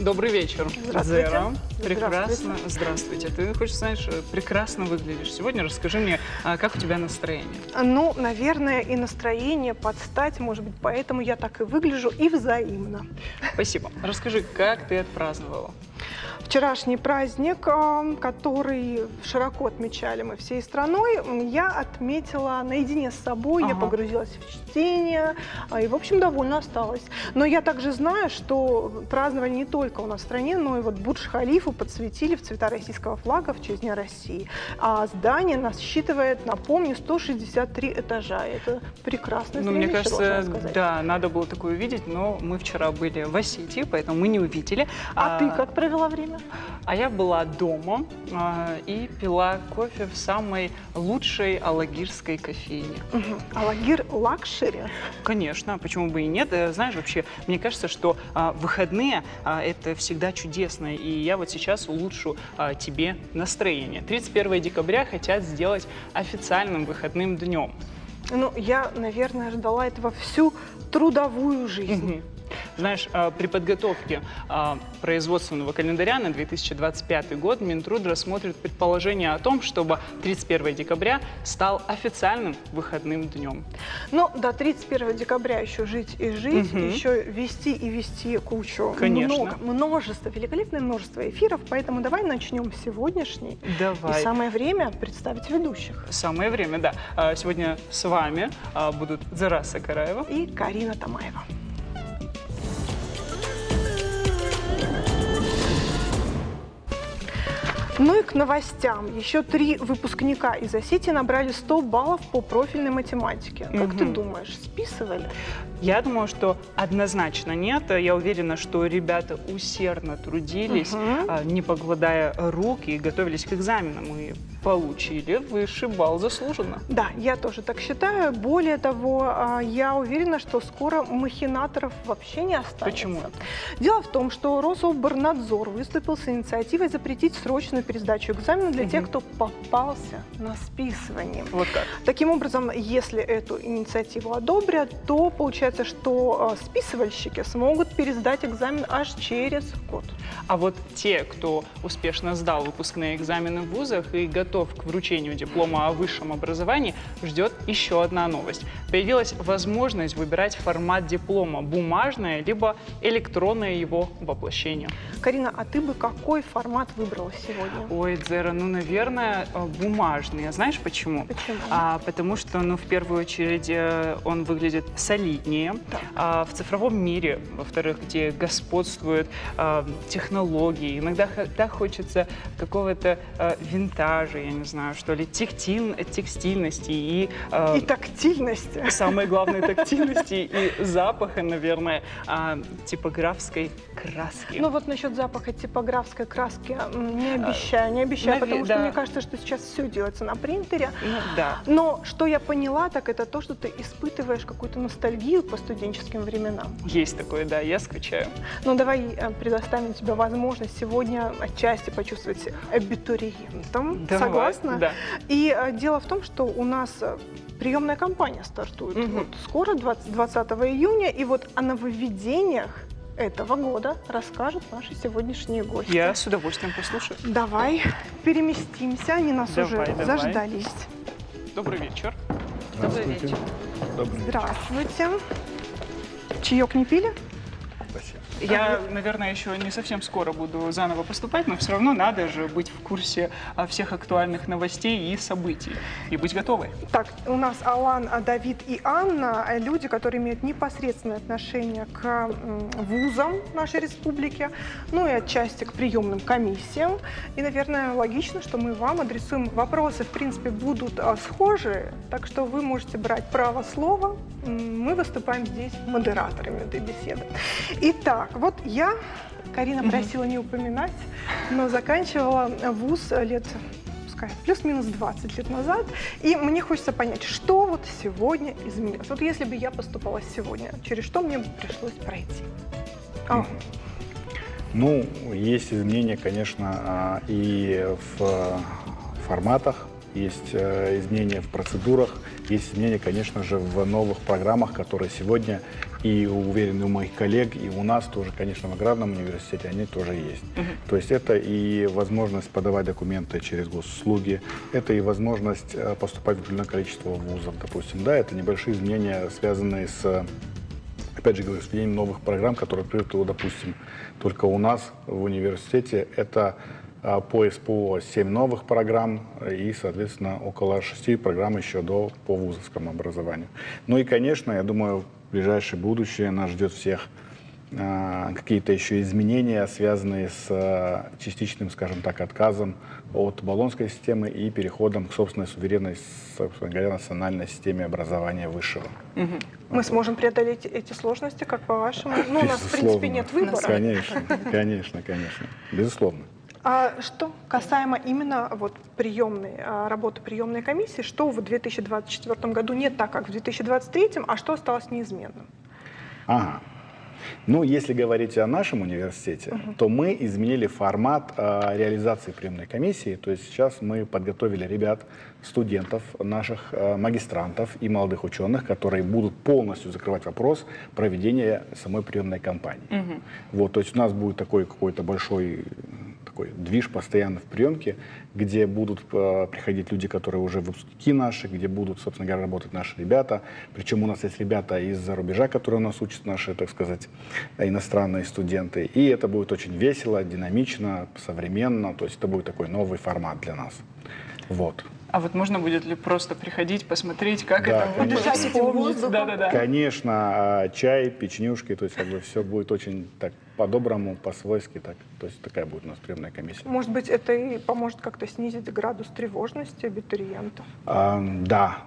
Добрый вечер. Здравствуйте. Зера. Прекрасно. Здравствуйте. Ты, хочешь, знаешь, прекрасно выглядишь. Сегодня расскажи мне, как у тебя настроение? Ну, наверное, и настроение под стать, может быть, поэтому я так и выгляжу, и взаимно. Спасибо. Расскажи, как ты отпраздновала? Вчерашний праздник, который широко отмечали мы всей страной, я отметила наедине с собой, я погрузилась в чтение и, в общем, довольно осталась. Но я также знаю, что праздновали не только у нас в стране, но и вот Бурдж-Халифу подсветили в цвета российского флага в честь Дня России. А здание насчитывает, напомню, 163 этажа. Это прекрасное зрелище, мне кажется, сказать. да, надо было такое увидеть, но мы вчера были в Осетии, поэтому мы не увидели. А ты как провела время? А я была дома и пила кофе в самой лучшей алагирской кофейне. Алагир лакшери? Конечно, почему бы и нет. Знаешь, вообще, мне кажется, что выходные это всегда чудесно, и я вот сейчас улучшу тебе настроение. 31 декабря хотят сделать официальным выходным днем. Ну, я, наверное, ждала этого всю трудовую жизнь. Знаешь, при подготовке производственного календаря на 2025 год Минтруд рассмотрит предположение о том, чтобы 31 декабря стал официальным выходным днем. Ну, до 31 декабря еще жить и жить, еще вести и вести кучу. Конечно. Множество, великолепное множество эфиров, поэтому давай начнем сегодняшний. Давай. И самое время представить ведущих. Самое время, да. Сегодня с вами будут Зера Сакараева и Карина Тамаева. Ну и к новостям. Еще 3 выпускника из Осетии набрали 100 баллов по профильной математике. Как ты думаешь, списывали? Я думаю, что однозначно нет. Я уверена, что ребята усердно трудились, не покладая рук, и готовились к экзаменам, и получили высший балл заслуженно. Да, я тоже так считаю. Более того, я уверена, что скоро махинаторов вообще не останется. Почему? Дело в том, что Рособорнадзор выступил с инициативой запретить срочную пересдачу экзамена для тех, кто попался на списывание. Вот так. Таким образом, если эту инициативу одобрят, то получается, что списывальщики смогут пересдать экзамен аж через год. А вот те, кто успешно сдал выпускные экзамены в вузах и готов к вручению диплома о высшем образовании, ждет еще одна новость. Появилась возможность выбирать формат диплома – бумажное либо электронное его воплощение. Карина, а ты бы какой формат выбрала сегодня? Ой, Зера, ну, наверное, бумажный. А знаешь почему? Почему? Потому что, ну, в первую очередь, он выглядит солиднее. В цифровом мире, во-вторых, где господствуют технологии, иногда хочется какого-то винтажа, я не знаю, что ли, текстильности и тактильности. Самое главное, тактильности и запаха, наверное, типографской краски. Ну вот насчет запаха типографской краски не обещаю, потому что мне кажется, что сейчас все делается на принтере. Ну, да. Но что я поняла, так это то, что ты испытываешь какую-то ностальгию по студенческим временам. Есть такое, да, я скучаю. Ну давай предоставим тебе возможность сегодня отчасти почувствовать себя абитуриентом. Давай, согласна? Да. И дело в том, что у нас приемная кампания стартует вот скоро, 20 июня, и вот о нововведениях этого года расскажут наши сегодняшние гости. Я с удовольствием послушаю. Давай переместимся, они нас уже заждались. Добрый вечер. Добрый вечер. Здравствуйте. Чаек не пили? Спасибо. Я, наверное, еще не совсем скоро буду заново поступать, но все равно надо же быть в курсе всех актуальных новостей и событий и быть готовой. Так, у нас Алан, Давид и Анна, люди, которые имеют непосредственное отношение к вузам нашей республики, ну и отчасти к приемным комиссиям. И, наверное, логично, что мы вам адресуем вопросы, в принципе, будут схожие, так что вы можете брать право слова. Мы выступаем здесь модераторами этой беседы. Итак, вот я, Карина просила не упоминать, но заканчивала вуз лет, пускай, плюс-минус 20 лет назад. И мне хочется понять, что вот сегодня изменилось. Вот если бы я поступала сегодня, через что мне бы пришлось пройти? Ну, есть изменения, конечно, и в форматах есть изменения в процедурах, есть изменения, конечно же, в новых программах, которые сегодня, и уверен, у моих коллег, и у нас тоже, конечно, в аграрном университете они тоже есть. То есть это и возможность подавать документы через госуслуги, это и возможность поступать в определенное количество вузов, допустим. Да, это небольшие изменения, связанные с, опять же говорю, с введением новых программ, которые открыты, допустим, только у нас в университете. Это по СПО 7 новых программ и, соответственно, около 6 программ еще по вузовскому образованию. Ну и, конечно, я думаю, в ближайшее будущее нас ждет всех какие-то еще изменения, связанные с частичным, скажем так, отказом от болонской системы и переходом к собственной суверенной, собственно говоря, национальной системе образования высшего. Мы сможем преодолеть эти сложности, как по-вашему? Ну, у нас, в принципе, нет выбора. Конечно, конечно, конечно. Безусловно. А что касаемо именно вот работы приемной комиссии, что в 2024 году не так, как в 2023, а что осталось неизменным? Ага. Ну, если говорить о нашем университете, то мы изменили формат реализации приемной комиссии. То есть сейчас мы подготовили ребят, студентов, наших магистрантов и молодых ученых, которые будут полностью закрывать вопрос проведения самой приемной кампании. Вот, то есть у нас будет такой какой-то большой движ постоянно в приемке, где будут приходить люди, которые уже выпускники наши, где будут, собственно говоря, работать наши ребята. Причем у нас есть ребята из-за рубежа, которые у нас учат, наши, так сказать, иностранные студенты. И это будет очень весело, динамично, современно. То есть это будет такой новый формат для нас. Вот. А вот можно будет ли просто приходить, посмотреть, как Да, это будет? конечно. Подышать этим воздухом. Да-да-да. Конечно, чай, печенюшки, то есть как бы все будет очень так по-доброму, по-свойски. Так. То есть такая будет у нас приемная комиссия. Может быть, это и поможет как-то снизить градус тревожности абитуриентов? Да,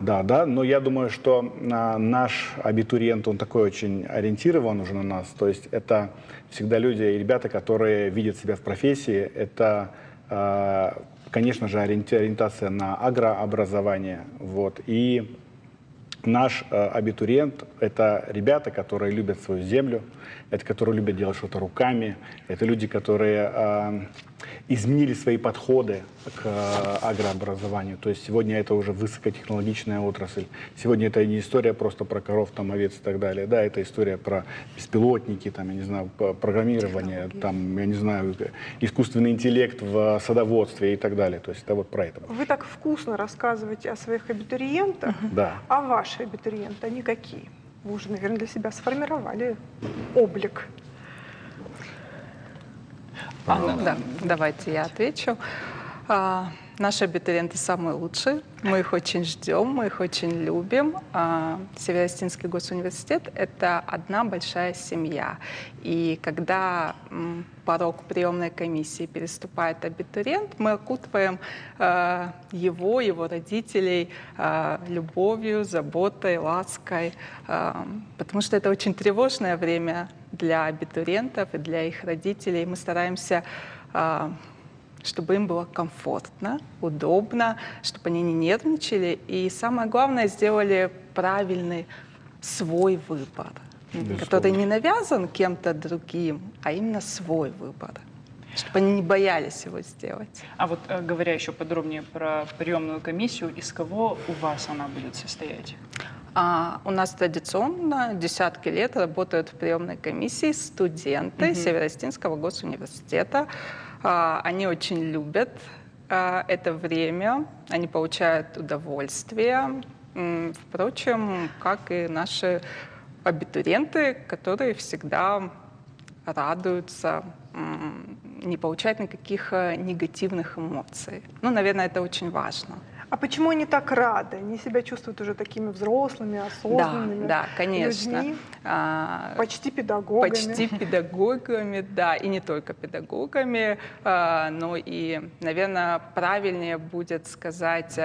но я думаю, что наш абитуриент, он такой очень ориентирован уже на нас, то есть это всегда люди и ребята, которые видят себя в профессии, это, конечно же, ориентация на агрообразование, вот, и наш абитуриент — это ребята, которые любят свою землю, это которые любят делать что-то руками, это люди, которые изменили свои подходы к агрообразованию. То есть сегодня это уже высокотехнологичная отрасль. Сегодня это не история просто про коров, там, овец и так далее. Да, это история про беспилотники, там, я не знаю, программирование, там, я не знаю, искусственный интеллект в садоводстве и так далее. То есть это вот про это. Вы так вкусно рассказываете о своих абитуриентах, Да. а ваши абитуриенты, они какие? Вы уже, наверное, для себя сформировали облик. Да, давайте я отвечу. Наши абитуриенты самые лучшие. Мы их очень ждем, мы их очень любим. Северо-Осетинский госуниверситет — это одна большая семья. И когда порог приемной комиссии переступает абитуриент, мы окутываем его родителей любовью, заботой, лаской, потому что это очень тревожное время для абитуриентов и для их родителей. Мы стараемся, чтобы им было комфортно, удобно, чтобы они не нервничали. И самое главное, сделали правильный свой выбор, который не навязан кем-то другим, а именно свой выбор, чтобы они не боялись его сделать. А вот говоря еще подробнее про приемную комиссию, из кого у вас она будет состоять? У нас традиционно десятки лет работают в приемной комиссии студенты Северо-Осетинского госуниверситета. Они очень любят это время, они получают удовольствие. Впрочем, как и наши абитуриенты, которые всегда радуются, не получают никаких негативных эмоций. Ну, наверное, это очень важно. А почему они так рады? Они себя чувствуют уже такими взрослыми, осознанными Да, конечно. людьми, почти педагогами. Почти педагогами, да, и не только педагогами, но и, наверное, правильнее будет сказать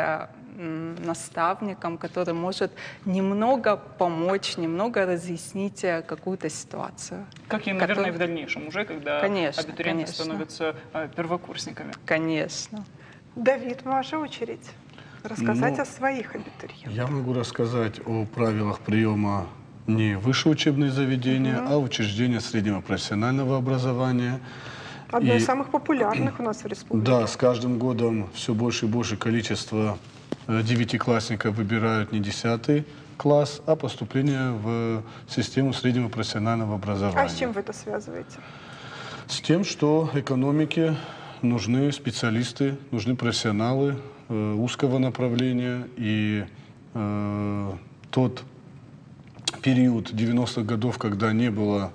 наставником, который может немного помочь, немного разъяснить какую-то ситуацию. Как и, наверное, и в дальнейшем уже, когда Конечно, абитуриенты конечно. становятся первокурсниками. Конечно. Давид, ваша очередь рассказать о своих абитуриентах. Я могу рассказать о правилах приема не высшее учебное заведение, а учреждения среднего профессионального образования. Одно И- из самых популярных у нас в республике. Да, с каждым годом все больше и больше количество девятиклассников выбирают не 10 класс, а поступление в систему среднего профессионального образования. А с чем вы это связываете? С тем, что экономике нужны специалисты, нужны профессионалы узкого направления. И тот период 90-х годов, когда не было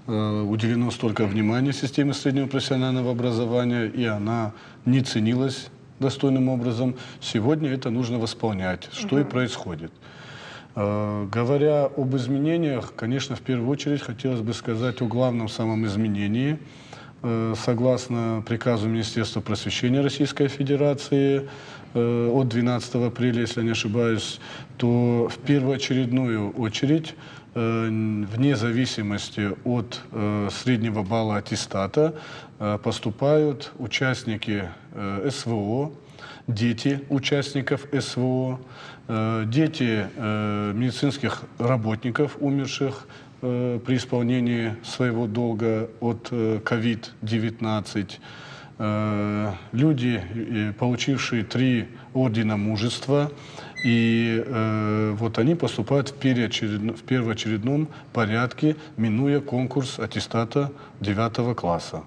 уделено столько внимания системе среднего профессионального образования, и она не ценилась достойным образом, сегодня это нужно восполнять, что и происходит. Говоря об изменениях, конечно, в первую очередь хотелось бы сказать о главном самом изменении. Согласно приказу Министерства просвещения Российской Федерации от 12 апреля, если я не ошибаюсь, то в первоочередную очередь, вне зависимости от среднего балла аттестата, поступают участники СВО, дети участников СВО, дети медицинских работников, умерших при исполнении своего долга от COVID-19, люди, получившие 3 ордена мужества, и вот они поступают в первоочередном порядке, минуя конкурс аттестата 9 класса.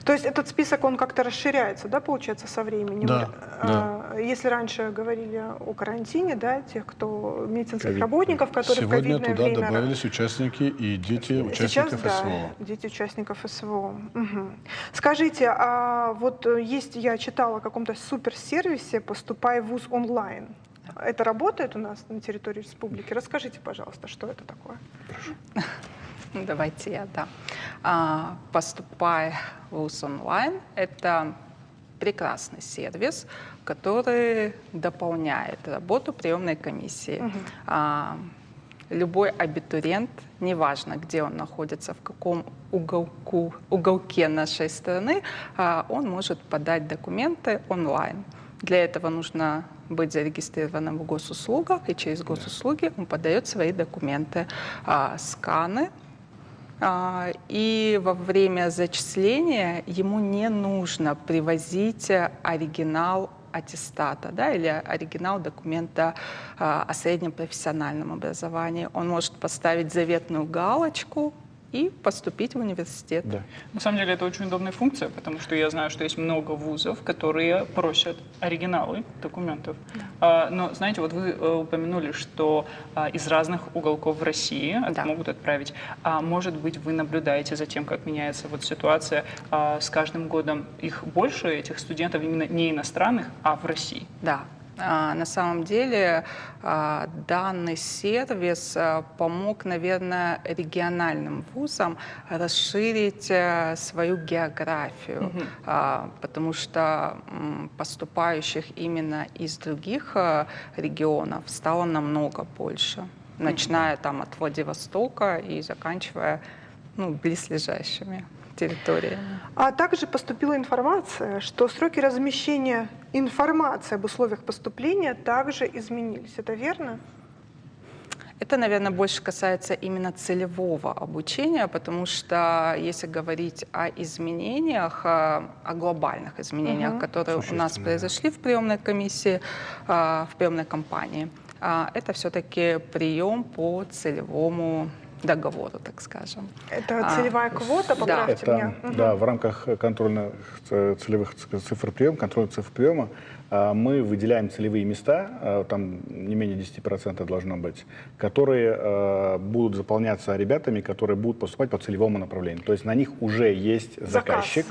То есть этот список, он как-то расширяется, да, получается, со временем? Да, Если раньше говорили о карантине, да, тех, кто медицинских Ковид. работников, которые в Сегодня ковидное туда время... добавились участники и дети Сейчас, участников да, СВО. дети участников СВО. Мгм. Скажите, а вот есть, я читала о каком-то суперсервисе «Поступай в ВУЗ онлайн». Это работает у нас на территории республики? Расскажите, пожалуйста, что это такое? Ну, давайте я дам. «Поступай в ВУЗ онлайн» — это прекрасный сервис, который дополняет работу приемной комиссии. Любой абитуриент, неважно, где он находится, в каком уголке нашей страны, он может подать документы онлайн. Для этого нужно быть зарегистрированным в госуслугах, и через госуслуги он подает свои документы, сканы. И во время зачисления ему не нужно привозить оригинал аттестата, да, или оригинал документа о среднем профессиональном образовании. Он может поставить заветную галочку и поступить в университет. Да. На самом деле это очень удобная функция, потому что я знаю, что есть много вузов, которые просят оригиналы документов. Но, знаете, вот вы упомянули, что из разных уголков России Да. могут отправить. Может быть, вы наблюдаете за тем, как меняется вот ситуация с каждым годом? Их больше, этих студентов, именно не иностранных, а в России? Да. На самом деле данный сервис помог, наверное, региональным вузам расширить свою географию, потому что поступающих именно из других регионов стало намного больше, начиная там от Владивостока и заканчивая близлежащими территориями. А также поступила информация, что сроки размещения информации об условиях поступления также изменились. Это верно? Это, наверное, больше касается именно целевого обучения, потому что если говорить о изменениях, о глобальных изменениях, которые у нас произошли в приемной комиссии, в приемной кампании, это все-таки прием по целевому договору, так скажем. Это целевая квота, поправьте меня. Да, в рамках контрольных целевых цифр приема, контрольных цифр приема, мы выделяем целевые места, там не менее 10% должно быть, которые будут заполняться ребятами, которые будут поступать по целевому направлению. То есть на них уже есть заказчик,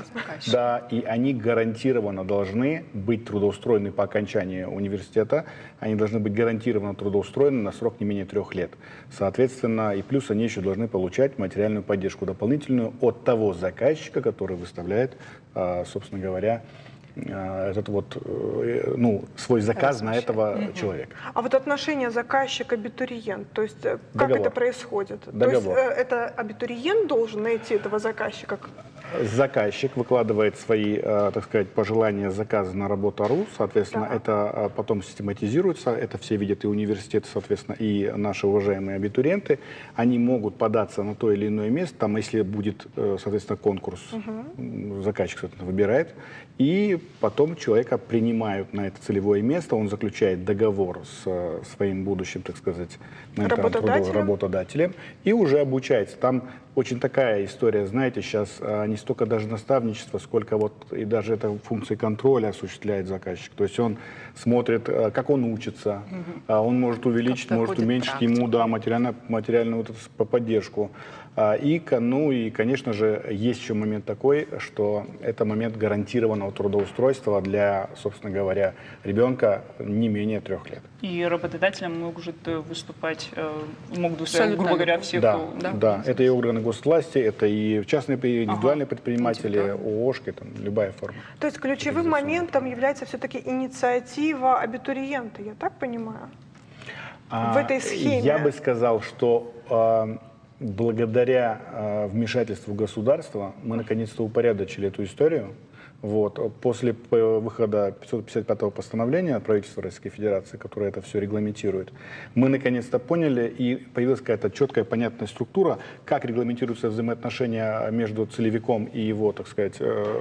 да, и они гарантированно должны быть трудоустроены по окончании университета, они должны быть гарантированно трудоустроены на срок не менее 3 лет. Соответственно, и плюс они еще должны получать материальную поддержку дополнительную от того заказчика, который выставляет, собственно говоря, этот вот, свой заказ на этого человека. А вот отношение заказчик-абитуриент, то есть как Договор. это происходит? Договор. То есть это абитуриент должен найти этого заказчика? Заказчик выкладывает свои, так сказать, пожелания заказа на работу.ру, соответственно, Да. это потом систематизируется, это все видят и университеты, соответственно, и наши уважаемые абитуриенты. Они могут податься на то или иное место, там, если будет, соответственно, конкурс, заказчик, соответственно, выбирает, и потом человека принимают на это целевое место, он заключает договор с своим будущим, так сказать, работодателем и уже обучается. Там очень такая история, знаете, сейчас не столько даже наставничество, сколько вот и даже это функции контроля осуществляет заказчик. То есть он смотрит, как он учится, он может увеличить, Как может проходит уменьшить ему, да, материальную вот эту поддержку. И, конечно же, есть еще момент такой, что это момент гарантированного трудоустройства для, собственно говоря, ребенка не менее 3 лет. И работодателем могут выступать, могут, Абсолютно грубо говоря, любой. всех. Да, это и органы госвласти, это и частные, индивидуальные предприниматели, Индивидуальные. ООшки, там, любая форма. То есть ключевым моментом является все-таки инициатива абитуриента, я так понимаю? В этой схеме. Я бы сказал, что благодаря вмешательству государства мы наконец-то упорядочили эту историю. Вот. После выхода 555-го постановления правительства Российской Федерации, которое это все регламентирует, мы наконец-то поняли, и появилась какая-то четкая, понятная структура, как регламентируются взаимоотношения между целевиком и его, так сказать,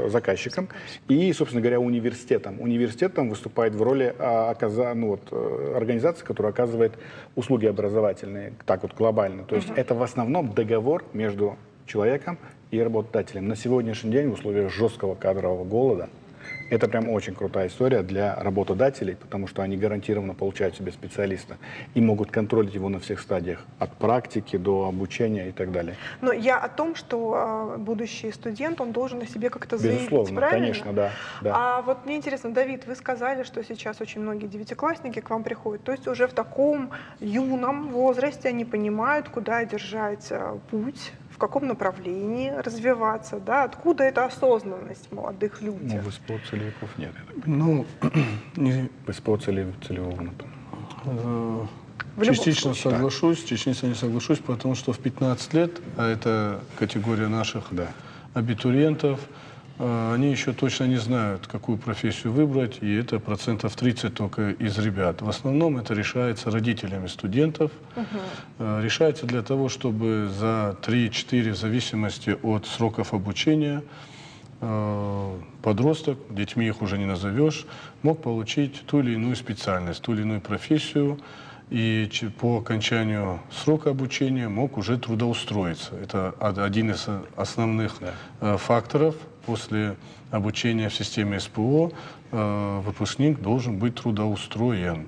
заказчиком, и, собственно говоря, университетом. Университетом выступает в роли организации, которая оказывает услуги образовательные, так вот глобально. То есть это в основном договор между человеком и работодателем. На сегодняшний день в условиях жесткого кадрового голода это прям очень крутая история для работодателей, потому что они гарантированно получают себе специалиста и могут контролить его на всех стадиях, от практики до обучения и так далее. Но я о том, что будущий студент, он должен о себе как-то заявить, Безусловно, правильно? конечно, да. А вот мне интересно, Давид, вы сказали, что сейчас очень многие девятиклассники к вам приходят, то есть уже в таком юном возрасте они понимают, куда держать путь, в каком направлении развиваться, да? Откуда эта осознанность в молодых людях? В СПО целевиков нет, я так понимаю. В СПО целевого напомню. Частично соглашусь, частично не соглашусь, потому что в 15 лет, а это категория наших абитуриентов, они еще точно не знают, какую профессию выбрать, и это 30% только из ребят. В основном это решается родителями студентов. Решается для того, чтобы за 3-4, в зависимости от сроков обучения, подросток, детьми их уже не назовешь, мог получить ту или иную специальность, ту или иную профессию, и по окончанию срока обучения мог уже трудоустроиться. Это один из основных факторов. После обучения в системе СПО выпускник должен быть трудоустроен.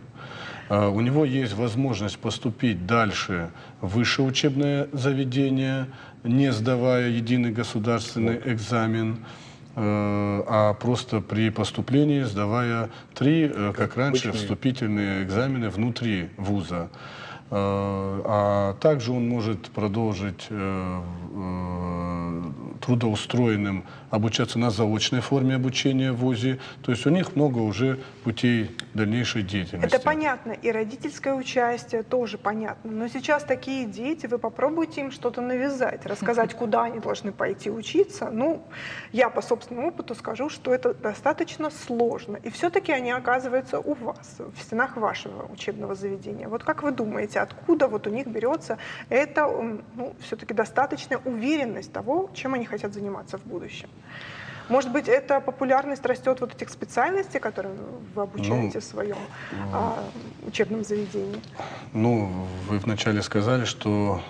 У него есть возможность поступить дальше в высшее учебное заведение, не сдавая единый государственный экзамен, а просто при поступлении сдавая 3, как раньше, вступительные экзамены внутри вуза. А также он может продолжить трудоустроенным обучаться на заочной форме обучения в ВУЗе. То есть у них много уже путей дальнейшей деятельности. Это понятно, и родительское участие тоже понятно. Но сейчас такие дети, вы попробуйте им что-то навязать, рассказать, куда они должны пойти учиться. Ну, я по собственному опыту скажу, что это достаточно сложно. И все-таки они оказываются у вас, в стенах вашего учебного заведения. Вот как вы думаете, откуда вот у них берется эта, все-таки достаточная уверенность того, чем они хотят заниматься в будущем? Может быть, эта популярность растет вот этих специальностей, которые вы обучаете в своем учебном заведении? Вы вначале сказали, что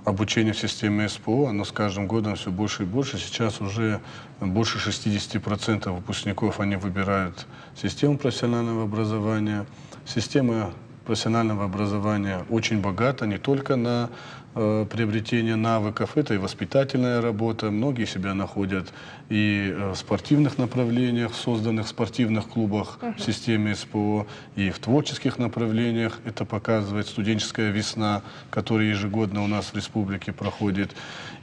обучение в системе СПО, оно с каждым годом все больше и больше. Сейчас уже больше 60% выпускников, они выбирают систему профессионального образования. Система профессионального образования очень богата не только на приобретение навыков, это и воспитательная работа. Многие себя находят и в спортивных направлениях, созданных в спортивных клубах в системе СПО, и в творческих направлениях. Это показывает студенческая весна, которая ежегодно у нас в республике проходит.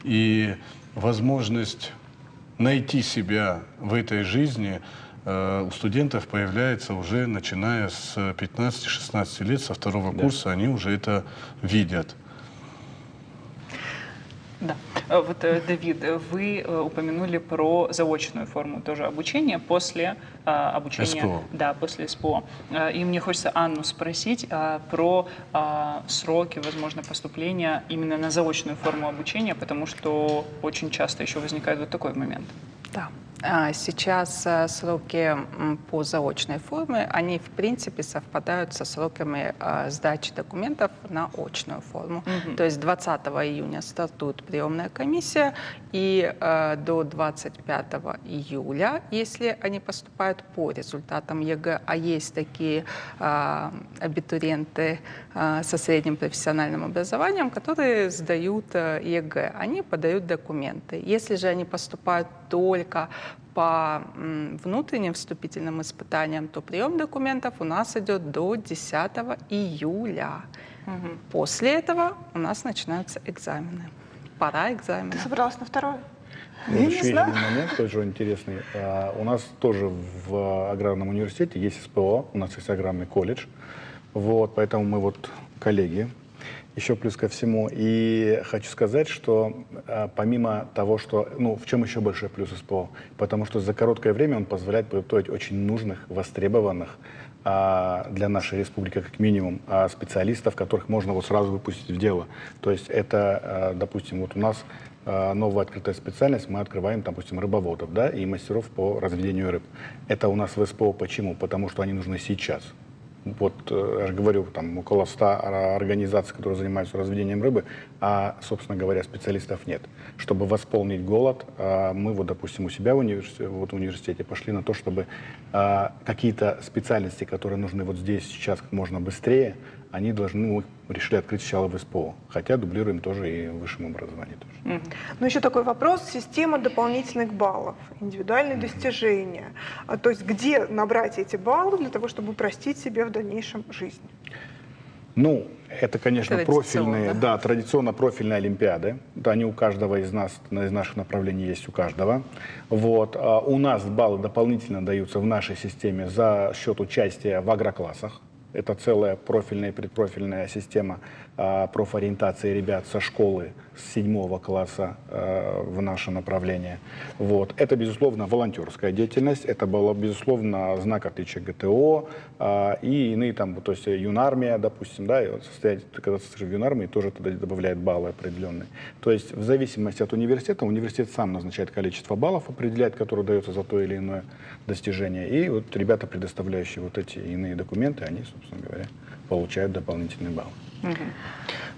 И возможность найти себя в этой жизни у студентов появляется уже начиная с 15-16 лет, со 2-го курса, они уже это видят. Да. Давид, вы упомянули про заочную форму тоже обучения после обучения. СПО. Да, после СПО. И мне хочется Анну спросить про сроки, возможно, поступления именно на заочную форму обучения, потому что очень часто еще возникает вот такой момент. Да. Сейчас сроки по заочной форме, они в принципе совпадают со сроками сдачи документов на очную форму. То есть 20 июня стартует приемная комиссия, и до 25 июля, если они поступают по результатам ЕГЭ, а есть такие абитуриенты со средним профессиональным образованием, которые сдают ЕГЭ, они подают документы. Если же они поступают только по внутренним вступительным испытаниям, то прием документов у нас идет до 10 июля. После этого у нас начинаются экзамены. Пора экзамена. Ты собралась на второе? Вот еще один момент тоже интересный. У нас тоже в аграрном университете есть СПО, у нас есть аграрный колледж. Вот, поэтому мы вот коллеги. Еще плюс ко всему. И хочу сказать, что помимо того, что... Ну, в чем еще большой плюс СПО? Потому что за короткое время он позволяет подготовить очень нужных, востребованных для нашей республики, как минимум, специалистов, которых можно вот сразу выпустить в дело. То есть это, допустим, вот у нас новая открытая специальность, мы открываем, допустим, рыбоводов, да, и мастеров по разведению рыб. Это у нас в СПО почему? Потому что они нужны сейчас. Вот, я же говорю, там около 100 организаций, которые занимаются разведением рыбы, а, собственно говоря, специалистов нет. Чтобы восполнить голод, мы, вот, допустим, у себя в университете пошли на то, чтобы какие-то специальности, которые нужны вот здесь, сейчас, как можно быстрее, они должны, мы решили открыть сначала в СПО, хотя дублируем тоже и в высшем образовании тоже. Но еще такой вопрос: система дополнительных баллов, индивидуальные достижения. То есть где набрать эти баллы для того, чтобы упростить себе в дальнейшем жизнь? Ну, это, конечно, профильные, да, традиционно профильные олимпиады. Да, они у каждого из нас, из наших направлений есть у каждого. Вот. У нас баллы дополнительно даются в нашей системе за счет участия в агроклассах. Это целая профильная и предпрофильная система профориентации ребят со школы с 7 класса в наше направление. Вот. Это, безусловно, волонтерская деятельность, это было, безусловно, знак отличия ГТО и иные там, то есть юнармия, допустим, да, и вот когда состоишь в юнармии, тоже туда добавляет баллы определенные. То есть в зависимости от университета, университет сам назначает количество баллов, определяет, которое дается за то или иное достижение, и вот ребята, предоставляющие вот эти иные документы, они, собственно говоря, получают дополнительные баллы.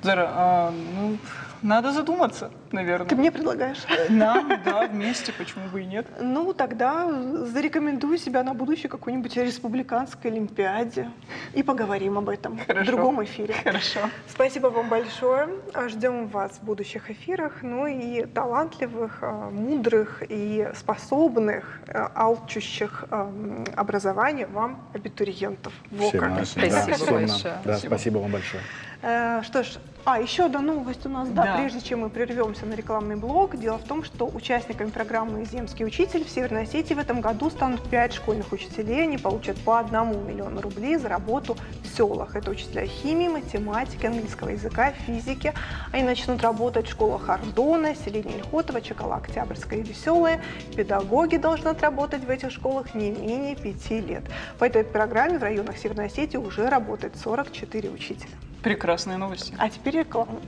Зара, ну, надо задуматься, наверное. Ты мне предлагаешь? Нам, да, вместе, почему бы и нет. Ну, тогда зарекомендую себя на будущее какой-нибудь республиканской олимпиаде и поговорим об этом в другом эфире. Хорошо. Спасибо вам большое. Ждем вас в будущих эфирах. Ну и талантливых, мудрых и способных, алчущих образования вам, абитуриентов. Всем Спасибо большое. Да, спасибо вам большое. Что ж, еще одна новость у нас, да, прежде чем мы прервемся на рекламный блок. Дело в том, что участниками программы «Земский учитель» в Северной Осетии в этом году станут 5 школьных учителей. Они получат по 1 миллиону рублей за работу в селах. Это учителя химии, математики, английского языка, физики. Они начнут работать в школах Ардона, Селения Ильхотова, Чекала, Октябрьская и Веселая. Педагоги должны отработать в этих школах не менее 5 лет. По этой программе в районах Северной Осетии уже работает 44 учителя. Прекрасные новости. А теперь реклама.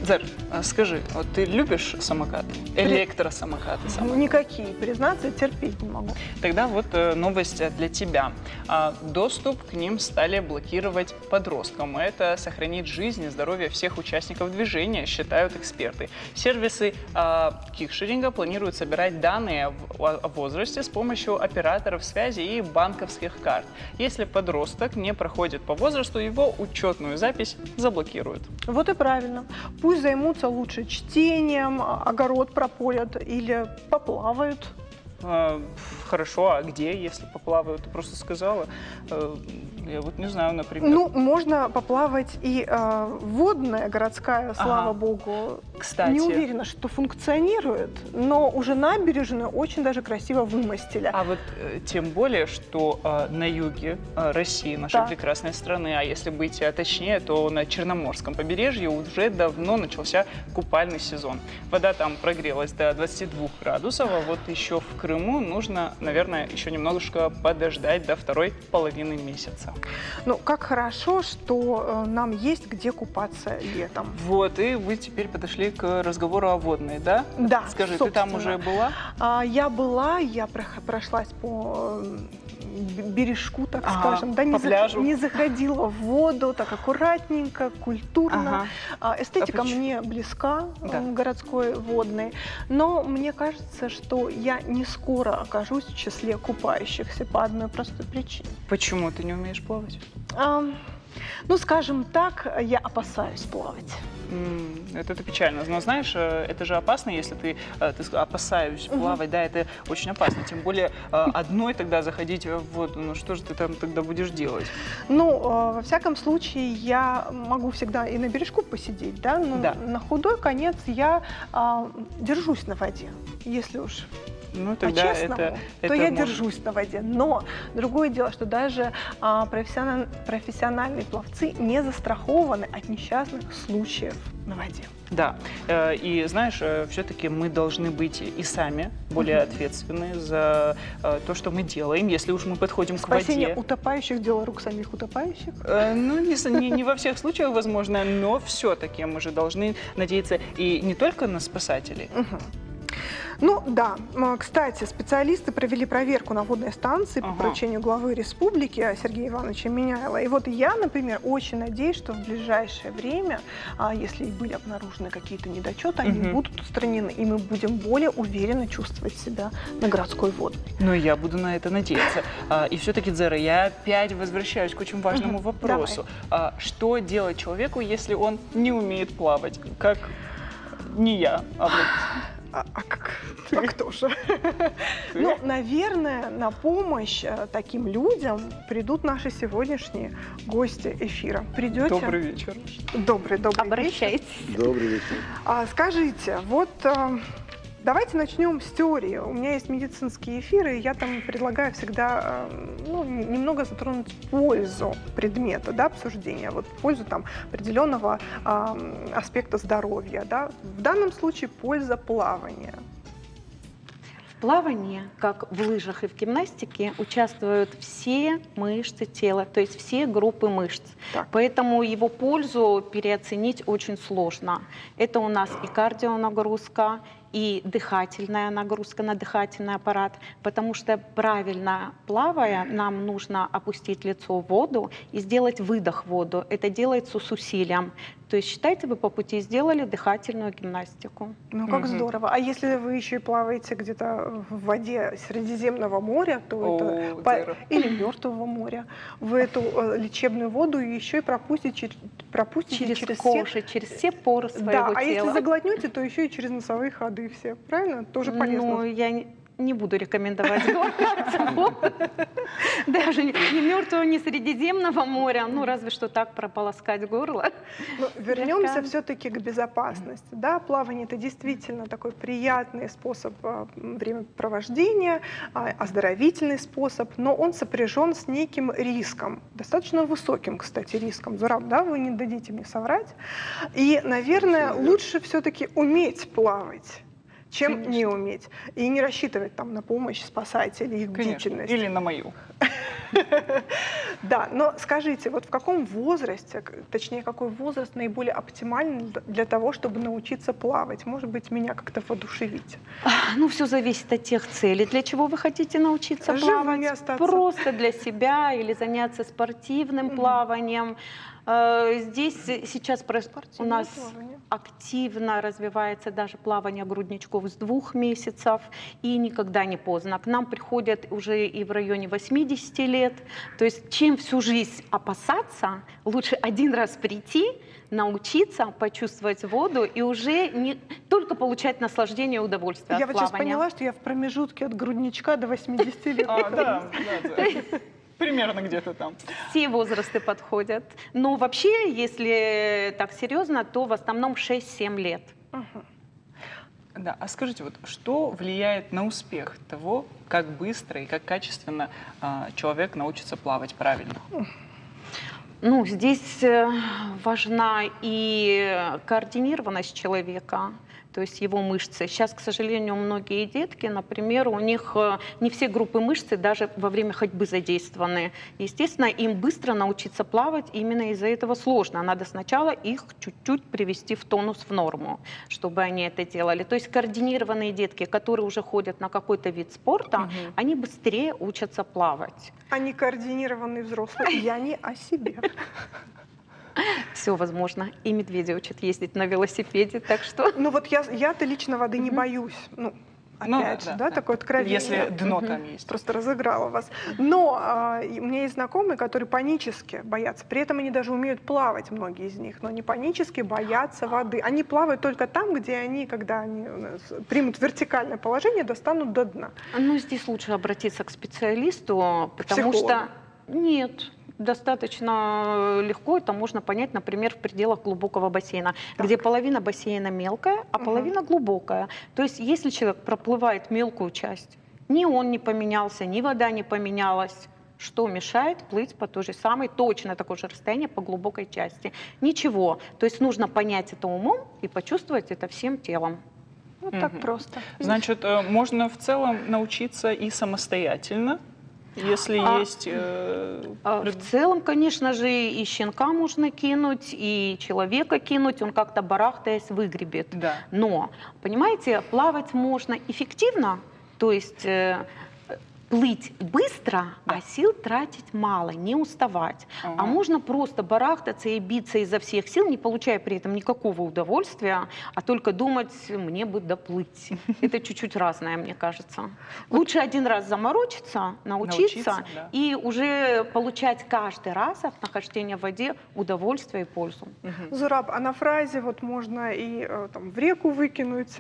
Зар, скажи, вот ты любишь самокаты? Электросамокаты? Никакие, признаться, терпеть не могу. Тогда вот новость для тебя. Доступ к ним стали блокировать подросткам. Это сохранит жизнь и здоровье всех участников движения, считают эксперты. Сервисы кикшеринга планируют собирать данные о возрасте с помощью операторов связи и банковских карт. Если подросток не проходит по возрасту, его учетную запись заблокируют. Вот и правильно. Пусть займутся лучше чтением, огород прополят или поплавают. Хорошо, а где, если поплавают? Ты просто сказала. Я вот не знаю, например. Ну, можно поплавать и водная городская, слава Ага. богу. Кстати. Не уверена, что функционирует, но уже набережную очень даже красиво вымостили. А вот тем более, что на юге России, нашей Так. прекрасной страны, а если быть точнее, то на Черноморском побережье уже давно начался купальный сезон. Вода там прогрелась до 22 градусов, а вот еще в Крыму нужно, наверное, еще немножко подождать до второй половины месяца. Ну, как хорошо, что нам есть где купаться летом. Вот, и вы теперь подошли к разговору о водной, да? Да, Скажи, ты там собственно. уже была? Я была, я прошлась по бережку, так Ага, скажем, да, по пляжу. не заходила в воду, так аккуратненько, культурно. Эстетика почему? мне близка, Да. городской водной, но мне кажется, что я не скоро окажусь в числе купающихся по одной простой причине. Почему ты не умеешь плавать? Ну, скажем так, я опасаюсь плавать. Это печально. Но знаешь, это же опасно, если ты сказала, опасаюсь плавать, да, это очень опасно. Тем более одной тогда заходить в воду. Ну что же ты там тогда будешь делать? Ну, во всяком случае, я могу всегда и на бережку посидеть, да, но Да. на худой конец я держусь на воде, если уж Ну тогда по-честному, это то я может- держусь на воде. Но другое дело, что даже профессиональные пловцы не застрахованы от несчастных случаев на воде. Да. И знаешь, все-таки мы должны быть и сами более ответственны за то, что мы делаем, если уж мы подходим к Спасение воде. утопающих – дело рук самих утопающих. Ну, не во всех случаях, возможно, но все-таки мы же должны надеяться и не только на спасателей. Ну да, кстати, специалисты провели проверку на водной станции по Ага. поручению главы республики Сергея Ивановича Меняйла. И вот я, например, очень надеюсь, что в ближайшее время, если и были обнаружены какие-то недочеты, они Мгм. будут устранены, и мы будем более уверенно чувствовать себя на городской водной. Ну, я буду на это надеяться. И все-таки, Дзера, я опять возвращаюсь к очень важному вопросу. Что делать человеку, если он не умеет плавать? Как не я, а вот А кто же? Ну, наверное, на помощь таким людям придут наши сегодняшние гости эфира. Придете? добрый вечер. Добрый вечер. Обращайтесь. Добрый вечер. Скажите, вот давайте начнем с теории. У меня есть медицинские эфиры, и я там предлагаю всегда немного затронуть пользу предмета, да, обсуждения, вот пользу там определенного аспекта здоровья, да. В данном случае польза плавания. В плавании, как в лыжах и в гимнастике, участвуют все мышцы тела, то есть все группы мышц. Так. Поэтому его пользу переоценить очень сложно. Это у нас и кардионагрузка, и дыхательная нагрузка на дыхательный аппарат, потому что правильно плавая, нам нужно опустить лицо в воду и сделать выдох в воду. Это делается с усилием. То есть, считайте, вы по пути сделали дыхательную гимнастику. Ну, как Мгм. здорово. А если вы еще и плаваете где-то в воде Средиземного моря, то это Вера. или Мертвого моря, вы эту лечебную воду еще и пропустите Через все... кожу, через все поры Да, своего а если тела. заглотнете, то еще и через носовые ходы все. Правильно? Тоже полезно. Ну, я не буду рекомендовать глотать. Даже не Мертвого, не Средиземного моря, ну, разве что так прополоскать горло. Но вернемся Слегка. все-таки к безопасности. Да, плавание – это действительно такой приятный способ времяпровождения, оздоровительный способ, но он сопряжен с неким риском, достаточно высоким, кстати, риском. Зураб, да, вы не дадите мне соврать. И, наверное, лучше все-таки уметь плавать, чем Конечно. не уметь. И не рассчитывать там на помощь спасателей, их Конечно. бдительность. Или на мою. Да, но скажите, вот в каком возрасте, точнее, какой возраст наиболее оптимальный для того, чтобы научиться плавать? Может быть, меня как-то воодушевить? Ну, все зависит от тех целей. Для чего вы хотите научиться Живыми плавать? остаться. Просто для себя или заняться спортивным плаванием. Здесь сейчас у нас плавание. активно развивается даже плавание грудничков с 2 месяцев, и никогда не поздно. К нам приходят уже и в районе 80 лет. То есть чем всю жизнь опасаться, лучше один раз прийти, научиться, почувствовать воду и уже не только получать наслаждение и удовольствие Я от вот сейчас плавания. поняла, что я в промежутке от грудничка до 80 лет. Да. Примерно где-то там. Все возрасты подходят. Но вообще, если так серьезно, то в основном 6-7 лет. Да, а скажите, вот что влияет на успех того, как быстро и как качественно человек научится плавать правильно? Ну, здесь важна и координированность человека, то есть его мышцы. Сейчас, к сожалению, многие детки, например, у них не все группы мышц даже во время ходьбы задействованы. Естественно, им быстро научиться плавать именно из-за этого сложно. Надо сначала их чуть-чуть привести в тонус, в норму, чтобы они это делали. То есть координированные детки, которые уже ходят на какой-то вид спорта, они быстрее учатся плавать. Они координированные взрослые. Я не о себе. Все возможно. И медведя учат ездить на велосипеде, так что... Ну вот я-то лично воды не боюсь. Ну, опять же, да, такое откровение. Если дно там есть. Просто разыграла вас. Но у меня есть знакомые, которые панически боятся. При этом они даже умеют плавать, многие из них, но они панически боятся воды. Они плавают только там, где они, когда они примут вертикальное положение, достанут до дна. Ну, здесь лучше обратиться к специалисту, потому что... Нет, достаточно легко это можно понять, например, в пределах глубокого бассейна, где половина бассейна мелкая, а половина глубокая. То есть если человек проплывает мелкую часть, ни он не поменялся, ни вода не поменялась, что мешает плыть по той же самой, точно такое же расстояние по глубокой части? Ничего. То есть нужно понять это умом и почувствовать это всем телом. Вот так просто. Значит, можно в целом научиться и самостоятельно, если есть... В целом, конечно же, и щенка можно кинуть, и человека кинуть, он как-то барахтаясь выгребет. Да. Но, понимаете, плавать можно эффективно, то есть плыть быстро, а сил тратить мало, не уставать. А можно просто барахтаться и биться изо всех сил, не получая при этом никакого удовольствия, а только думать, мне бы доплыть. Это чуть-чуть разное, мне кажется. Лучше один раз заморочиться, научиться и уже получать каждый раз от нахождения в воде удовольствие и пользу. Зураб, а на фразе вот можно и там, в реку выкинуть.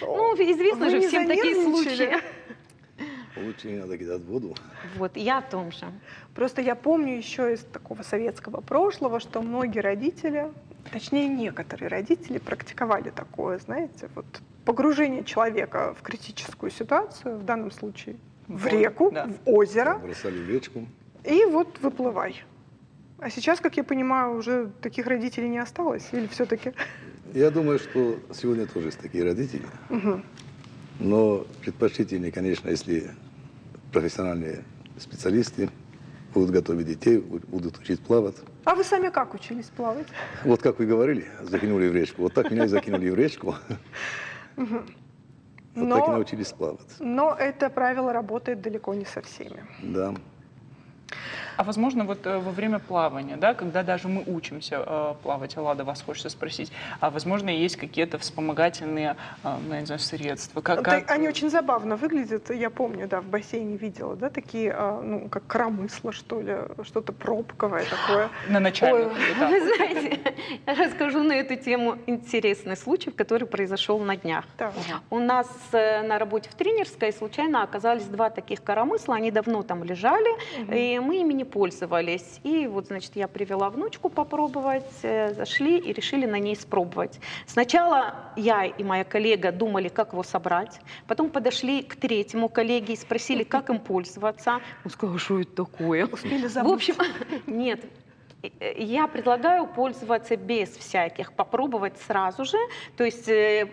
Ну, известно же всем такие случаи. Лучше не надо кидать в воду. Вот, я о том же. Просто я помню еще из такого советского прошлого, что многие родители, точнее некоторые родители практиковали такое, знаете, вот погружение человека в критическую ситуацию, в данном случае в реку, в озеро, Бросали в речку. и вот выплывай. А сейчас, как я понимаю, уже таких родителей не осталось, или все-таки? Я думаю, что сегодня тоже есть такие родители. Но предпочтительнее, конечно, если профессиональные специалисты будут готовить детей, будут учить плавать. А вы сами как учились плавать? Вот как вы говорили, закинули в речку. Вот так меня и закинули в речку. Вот так и научились плавать. Но это правило работает далеко не со всеми. Да. А возможно, вот во время плавания, да, когда даже мы учимся плавать, Лада, вас хочется спросить, а возможно, есть какие-то вспомогательные, ну, я не знаю, средства? Они очень забавно выглядят, я помню, да, в бассейне видела, да, такие, ну, как коромысло, что ли, что-то пробковое такое. На начальных этапах. Вы знаете, я расскажу на эту тему интересный случай, который произошел на днях. Так. У нас на работе в тренерской случайно оказались два таких коромысла, они давно там лежали, и мы ими не пользовались. И вот, значит, я привела внучку попробовать, зашли и решили на ней спробовать. Сначала я и моя коллега думали, как его собрать, потом подошли к третьему коллеге и спросили, как им пользоваться. Он сказал, что это такое? Успели забыть. В общем, нет. Я предлагаю пользоваться без всяких, попробовать сразу же, то есть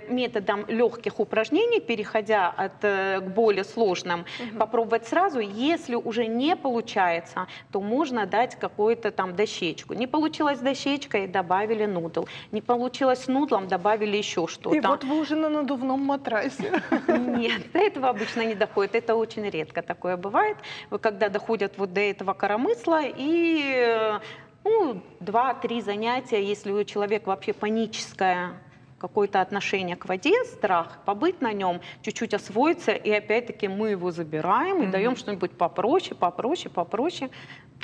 методом легких упражнений, переходя к более сложным, попробовать сразу. Если уже не получается, то можно дать какую-то там дощечку. Не получилась дощечкой, добавили нудл. Не получилось нудлом, добавили еще что-то. И вот вы уже на надувном матрасе. Нет, до этого обычно не доходит. Это очень редко такое бывает. Когда доходят вот до этого коромысла и... Ну, 2-3 занятия, если у человека вообще паническое какое-то отношение к воде, страх, побыть на нем, чуть-чуть освоиться, и опять-таки мы его забираем и даем что-нибудь попроще.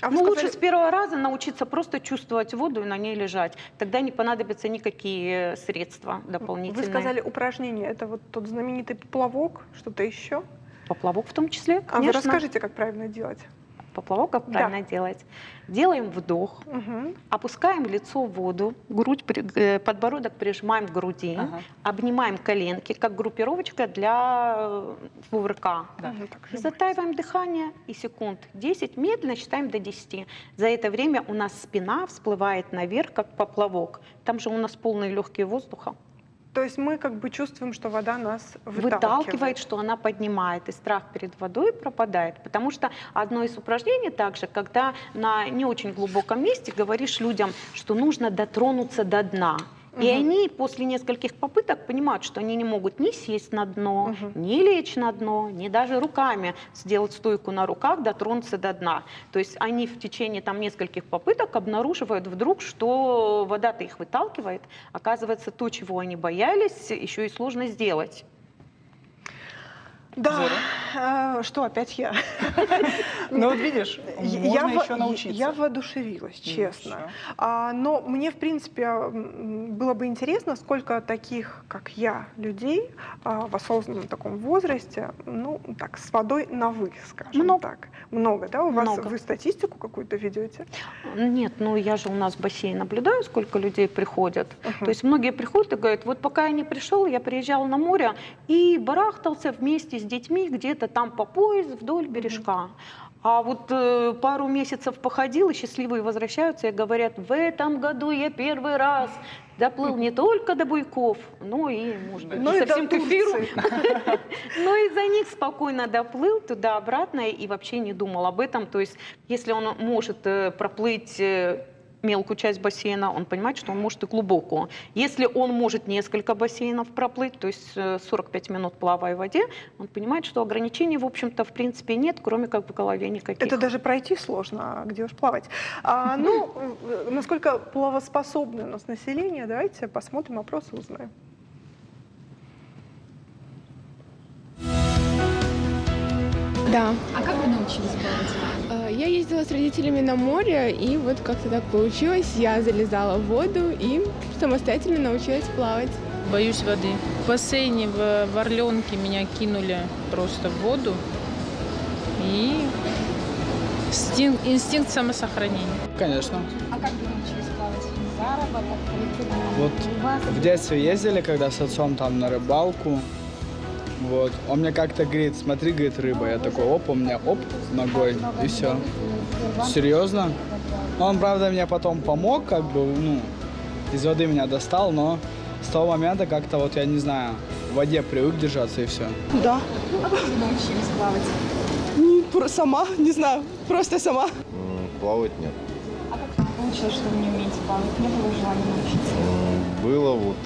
А Ну, лучше с первого раза научиться просто чувствовать воду и на ней лежать. Тогда не понадобятся никакие средства дополнительные. Вы сказали упражнение, это вот тот знаменитый поплавок, что-то еще? Поплавок в том числе, А вы конечно. расскажите, как правильно делать? поплавок, как правильно делать. Делаем вдох, опускаем лицо в воду, подбородок прижимаем к груди, обнимаем коленки, как группировочка для кувырка. И затаиваем дыхание, и секунд 10 медленно считаем до 10. За это время у нас спина всплывает наверх, как поплавок. Там же у нас полные легкие воздуха. То есть мы как бы чувствуем, что вода нас Выталкивает, что она поднимает, и страх перед водой пропадает. Потому что одно из упражнений также, когда на не очень глубоком месте говоришь людям, что нужно дотронуться до дна. И они после нескольких попыток понимают, что они не могут ни сесть на дно, ни лечь на дно, ни даже руками сделать стойку на руках, дотронуться до дна. То есть они в течение там нескольких попыток обнаруживают вдруг, что вода-то их выталкивает. Оказывается, то, чего они боялись, еще и сложно сделать. Да, что опять я? Ну вот видишь, можно еще научиться. Я воодушевилась, честно. Но мне, в принципе, было бы интересно, сколько таких, как я, людей в осознанном таком возрасте, ну, так, с водой на «вы», скажем так. Много, да? У вас вы статистику какую-то ведете? Нет, ну я же у нас в бассейне наблюдаю, сколько людей приходят. То есть многие приходят и говорят, вот пока я не пришел, я приезжал на море и барахтался вместе с детьми где-то там по пояс вдоль бережка. А вот пару месяцев походил, и счастливые возвращаются и говорят, в этом году я первый раз доплыл не только до буйков, но и, может быть, совсем к эфиру. Но и за них спокойно доплыл туда-обратно и вообще не думал об этом. То есть если он может проплыть мелкую часть бассейна, он понимает, что он может и глубокую. Если он может несколько бассейнов проплыть, то есть 45 минут плавая в воде, он понимает, что ограничений, в общем-то, в принципе нет, кроме как в голове никаких. Это даже пройти сложно, а где уж плавать. Ну, насколько плавоспособное у нас население, давайте посмотрим опросы, узнаем. Да. А как вы научились плавать? Я ездила с родителями на море, и вот как-то так получилось. Я залезала в воду и самостоятельно научилась плавать. Боюсь воды. В бассейне в Орленке меня кинули просто в воду. И инстинкт самосохранения. Конечно. А как вы научились плавать? Заработок? Вот в детстве ездили, когда с отцом там на рыбалку. Вот. Он мне как-то говорит, смотри, говорит, рыба. Я такой, оп, у меня оп, ногой, и все. Серьезно? Он, правда, мне потом помог, как бы, ну, из воды меня достал, но с того момента как-то, вот, я не знаю, в воде привык держаться, и все. Да. А как вы научились плавать? Сама, не знаю, просто сама. Плавать нет. А как так получилось, что вы не умеете плавать? Не было желания научиться? Было, вот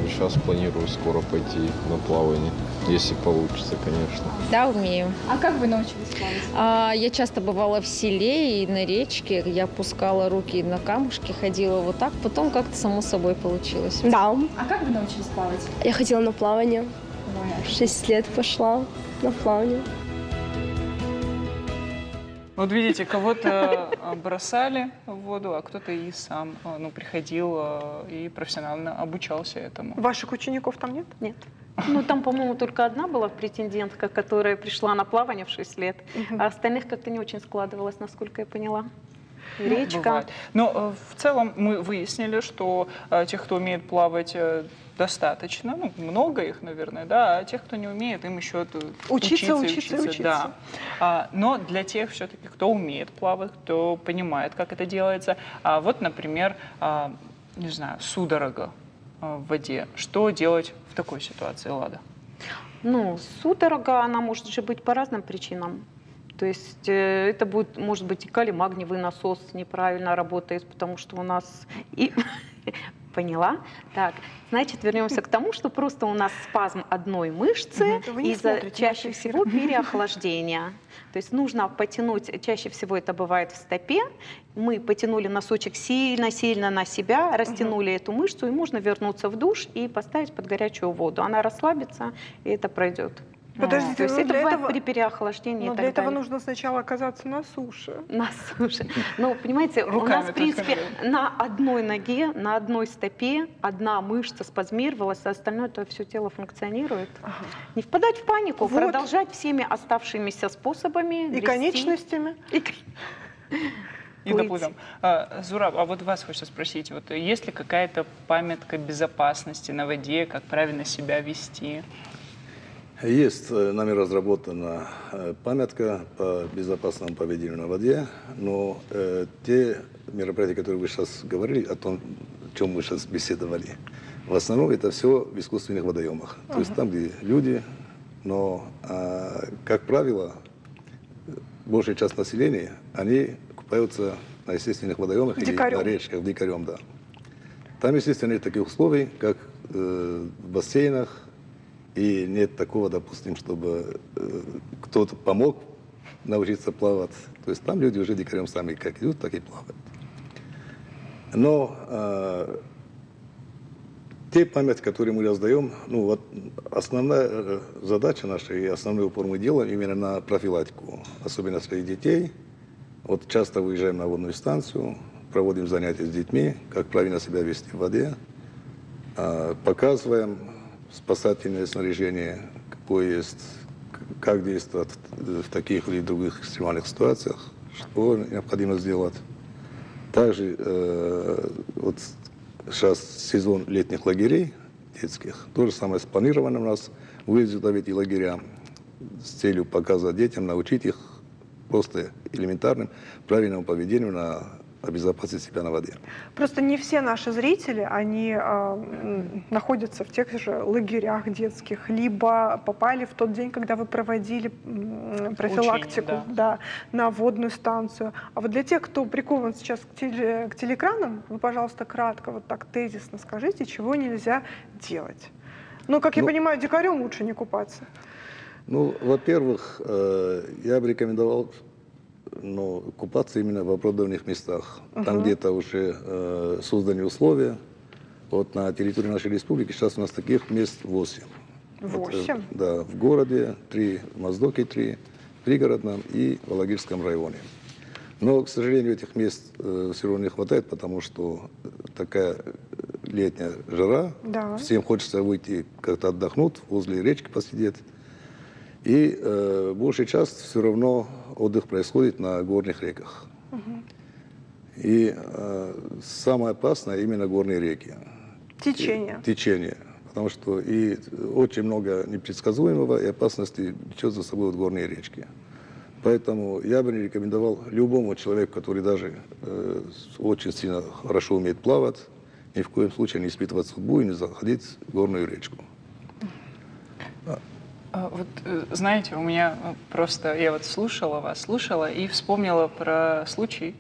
сейчас планирую скоро пойти на плавание, если получится, конечно. Да, умею. А как вы научились плавать? Я часто бывала в селе и на речке. Я пускала руки на камушки, ходила вот так. Потом как-то само собой получилось. Да. А как вы научились плавать? Я ходила на плавание. 6 лет пошла на плавание. Вот видите, кого-то бросали в воду, а кто-то и сам приходил и профессионально обучался этому. Ваших учеников там нет? Нет. Ну, там, по-моему, только одна была претендентка, которая пришла на плавание в 6 лет, а остальных как-то не очень складывалось, насколько я поняла. Речка. Бывает. Но в целом мы выяснили, что тех, кто умеет плавать, достаточно, ну, много их, наверное, да, а тех, кто не умеет, им еще учиться. Да. Но для тех все-таки, кто умеет плавать, кто понимает, как это делается, вот, например, не знаю, судорога в воде. Что делать в такой ситуации, Лада? Ну, судорога, она может же быть по разным причинам. То есть это будет, может быть, и калий-магниевый насос неправильно работает, потому что у нас... Поняла? Так, значит, вернемся к тому, что просто у нас спазм одной мышцы из-за чаще всего переохлаждения. То есть нужно потянуть, чаще всего это бывает в стопе, мы потянули носочек сильно-сильно на себя, растянули эту мышцу, и можно вернуться в душ и поставить под горячую воду. Она расслабится, и это пройдет. Подождите, То есть ну, это для бывает этого- при переохлаждении Но и для так этого далее. нужно сначала оказаться на суше. На суше. Ну, понимаете, у Руками нас, в только принципе, надо. на одной ноге, на одной стопе одна мышца спазмировалась, а остальное то все тело функционирует. Не впадать в панику, Вот. продолжать всеми оставшимися способами. И грести. конечностями. И плыть. доплывем. Зураб, а вот вас хочется спросить, вот есть ли какая-то памятка безопасности на воде, как правильно себя вести? Есть нами разработана памятка по безопасному поведению на воде, но те мероприятия, которые вы сейчас говорили, о том, о чем мы сейчас беседовали, в основном это все в искусственных водоемах. То есть там, где люди, но, как правило, большая часть населения, они купаются на естественных водоемах или Дикарем. на речках, дикарем, да. Там, естественно, нет таких условий, как в бассейнах, и нет такого, допустим, чтобы кто-то помог научиться плавать. То есть там люди уже дикарем сами как идут, так и плавают. Но те памяти, которые мы раздаем, ну вот основная задача наша и основной упор мы делаем именно на профилактику, особенно среди детей. Вот часто выезжаем на водную станцию, проводим занятия с детьми, как правильно себя вести в воде, показываем спасательное снаряжение, какое есть, как действовать в таких или других экстремальных ситуациях, что необходимо сделать. Также вот сейчас сезон летних лагерей детских, то же самое спланировано у нас, выездят в эти лагеря с целью показать детям, научить их просто элементарным правильному поведению на обезопасить себя на воде. Просто не все наши зрители, они находятся в тех же лагерях детских, либо попали в тот день, когда вы проводили профилактику, Учение, да, на водную станцию. А вот для тех, кто прикован сейчас к телеэкранам, вы, пожалуйста, кратко, вот так тезисно скажите, чего нельзя делать. Ну, как я понимаю, дикарем лучше не купаться. Ну, во-первых, я бы рекомендовал купаться именно в оправданных местах. Там где-то уже созданы условия. Вот на территории нашей республики сейчас у нас таких мест 8. 8? Вот, да, в городе 3, в Моздоке 3, в пригородном и в Алагирском районе. Но, к сожалению, этих мест все равно не хватает, потому что такая летняя жара. Да. Всем хочется выйти как-то отдохнуть, возле речки посидеть. И большая часть все равно отдых происходит на горных реках. И самое опасное именно горные реки. Течение. Течение. Потому что и очень много непредсказуемого и опасности влечет за собой вот горные речки. Поэтому я бы не рекомендовал любому человеку, который даже очень сильно хорошо умеет плавать, ни в коем случае не испытывать судьбу и не заходить в горную речку. Вот, знаете, у меня просто, я вот слушала и вспомнила про случай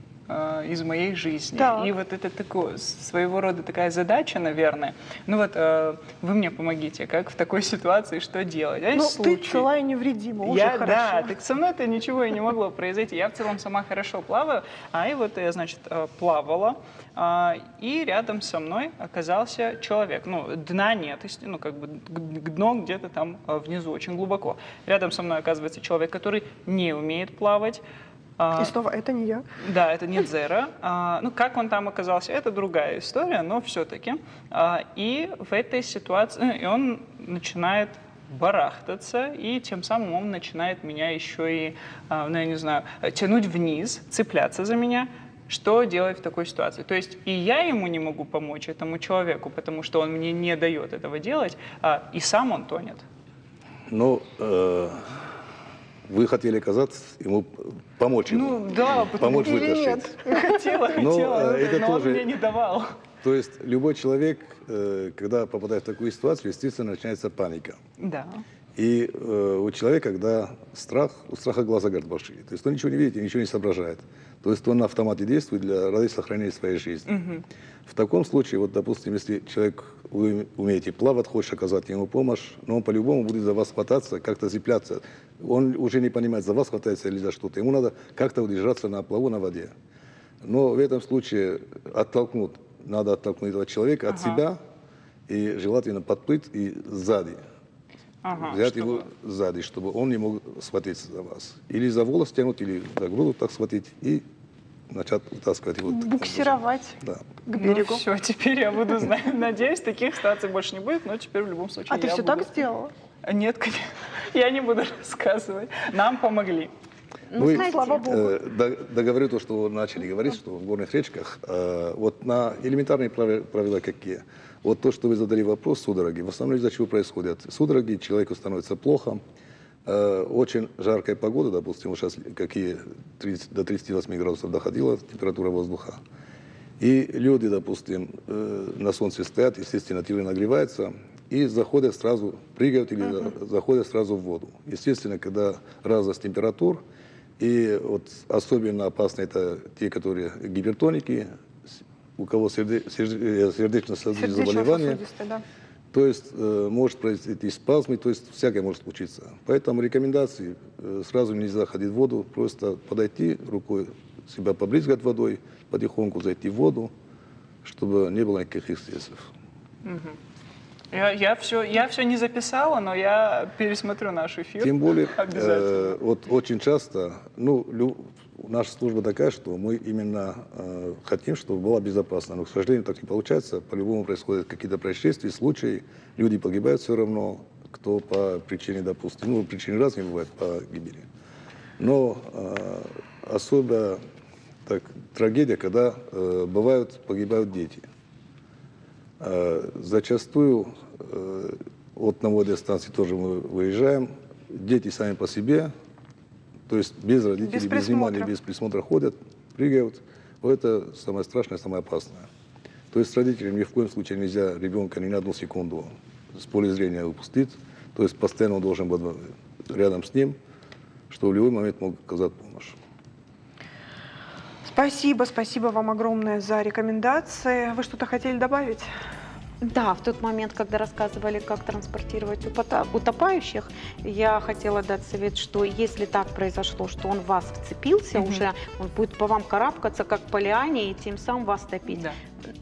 из моей жизни. Так. И вот это такое, своего рода такая задача, наверное. Ну вот, вы мне помогите, как в такой ситуации, что делать? Ну, ты цела и невредима, уже Я, хорошо. да, так со мной-то ничего и не могло произойти. Я в целом сама хорошо плаваю, и вот я, значит, плавала, и рядом со мной оказался человек. Ну, дна нет, ну, как бы дно где-то там внизу, очень глубоко. Рядом со мной оказывается человек, который не умеет плавать. И снова, это не я. Да, это не Дзера. Ну, как он там оказался, это другая история, но все-таки. И в этой ситуации и он начинает барахтаться, и тем самым он начинает меня еще и, ну, я не знаю, тянуть вниз, цепляться за меня. Что делать в такой ситуации? То есть и я ему не могу помочь, этому человеку, потому что он мне не дает этого делать, и сам он тонет. Ну, вы хотели оказаться ему, помочь ему. Ну да, помочь или вытащить. нет. Хотела, это но он тоже- мне не давал. То есть любой человек, когда попадает в такую ситуацию, естественно, начинается паника. Да. И у человека, когда у страха глаза горят большие. То есть он ничего не видит и ничего не соображает. То есть он на автомате действует ради сохранения своей жизни. В таком случае, вот, допустим, если человек, вы умеете плавать, хочешь оказать ему помощь, но он по-любому будет за вас хвататься, как-то цепляться. Он уже не понимает, за вас хватается или за что-то. Ему надо как-то удержаться на плаву на воде. Но в этом случае надо оттолкнуть этого человека от себя и желательно подплыть и сзади. Ага, взять чтобы- его сзади, чтобы он не мог схватиться за вас. Или за волос тянуть, или за груду так схватить и начать вытаскивать его. таким Буксировать образом. Да. к берегу. Ну, все, теперь я буду знать. Надеюсь, таких ситуаций больше не будет, но теперь в любом случае А ты я все буду- так сделала? Нет, конечно, я не буду рассказывать. Нам помогли. Ну, Вы, знаете, слава богу. договорю то, что вы начали говорить, что в горных речках, вот на элементарные правила какие. Вот то, что вы задали вопрос, судороги, в основном из-за чего происходят судороги, человеку становится плохо, очень жаркая погода, допустим, вот сейчас какие до 38 градусов доходила температура воздуха. И люди, допустим, на солнце стоят, естественно, тело нагревается, и заходят сразу, прыгают или заходят сразу в воду. Естественно, когда разность температур, и вот особенно опасно это те, которые гипертоники, у кого сердечно-сосудистые заболевания, Сердечно-сосудистые, да. то есть может произойти спазмы, то есть всякое может случиться. Поэтому рекомендации сразу нельзя ходить в воду, просто подойти рукой, себя побрызгать водой, потихоньку зайти в воду, чтобы не было никаких эксцессов. Я все не записала, но я пересмотрю наш эфир. Тем более, Обязательно. вот очень часто, наша служба такая, что мы именно хотим, чтобы было безопасно. Но, к сожалению, так не получается. По-любому происходят какие-то происшествия, случаи. Люди погибают все равно, кто по причине, допустим, причины разные бывают по гибели. Но особо так, трагедия, когда погибают дети. Зачастую от наводной станции тоже мы выезжаем. Дети сами по себе, то есть без родителей, без внимания, без присмотра ходят, прыгают. Вот это самое страшное, самое опасное. То есть родителям ни в коем случае нельзя ребенка ни на одну секунду с поля зрения упустить. То есть постоянно он должен быть рядом с ним, чтобы в любой момент мог оказать помощь. Спасибо вам огромное за рекомендации. Вы что-то хотели добавить? Да, в тот момент, когда рассказывали, как транспортировать утопающих, я хотела дать совет, что если так произошло, что он в вас вцепился уже, он будет по вам карабкаться, как по лиане, и тем самым вас топить. Да.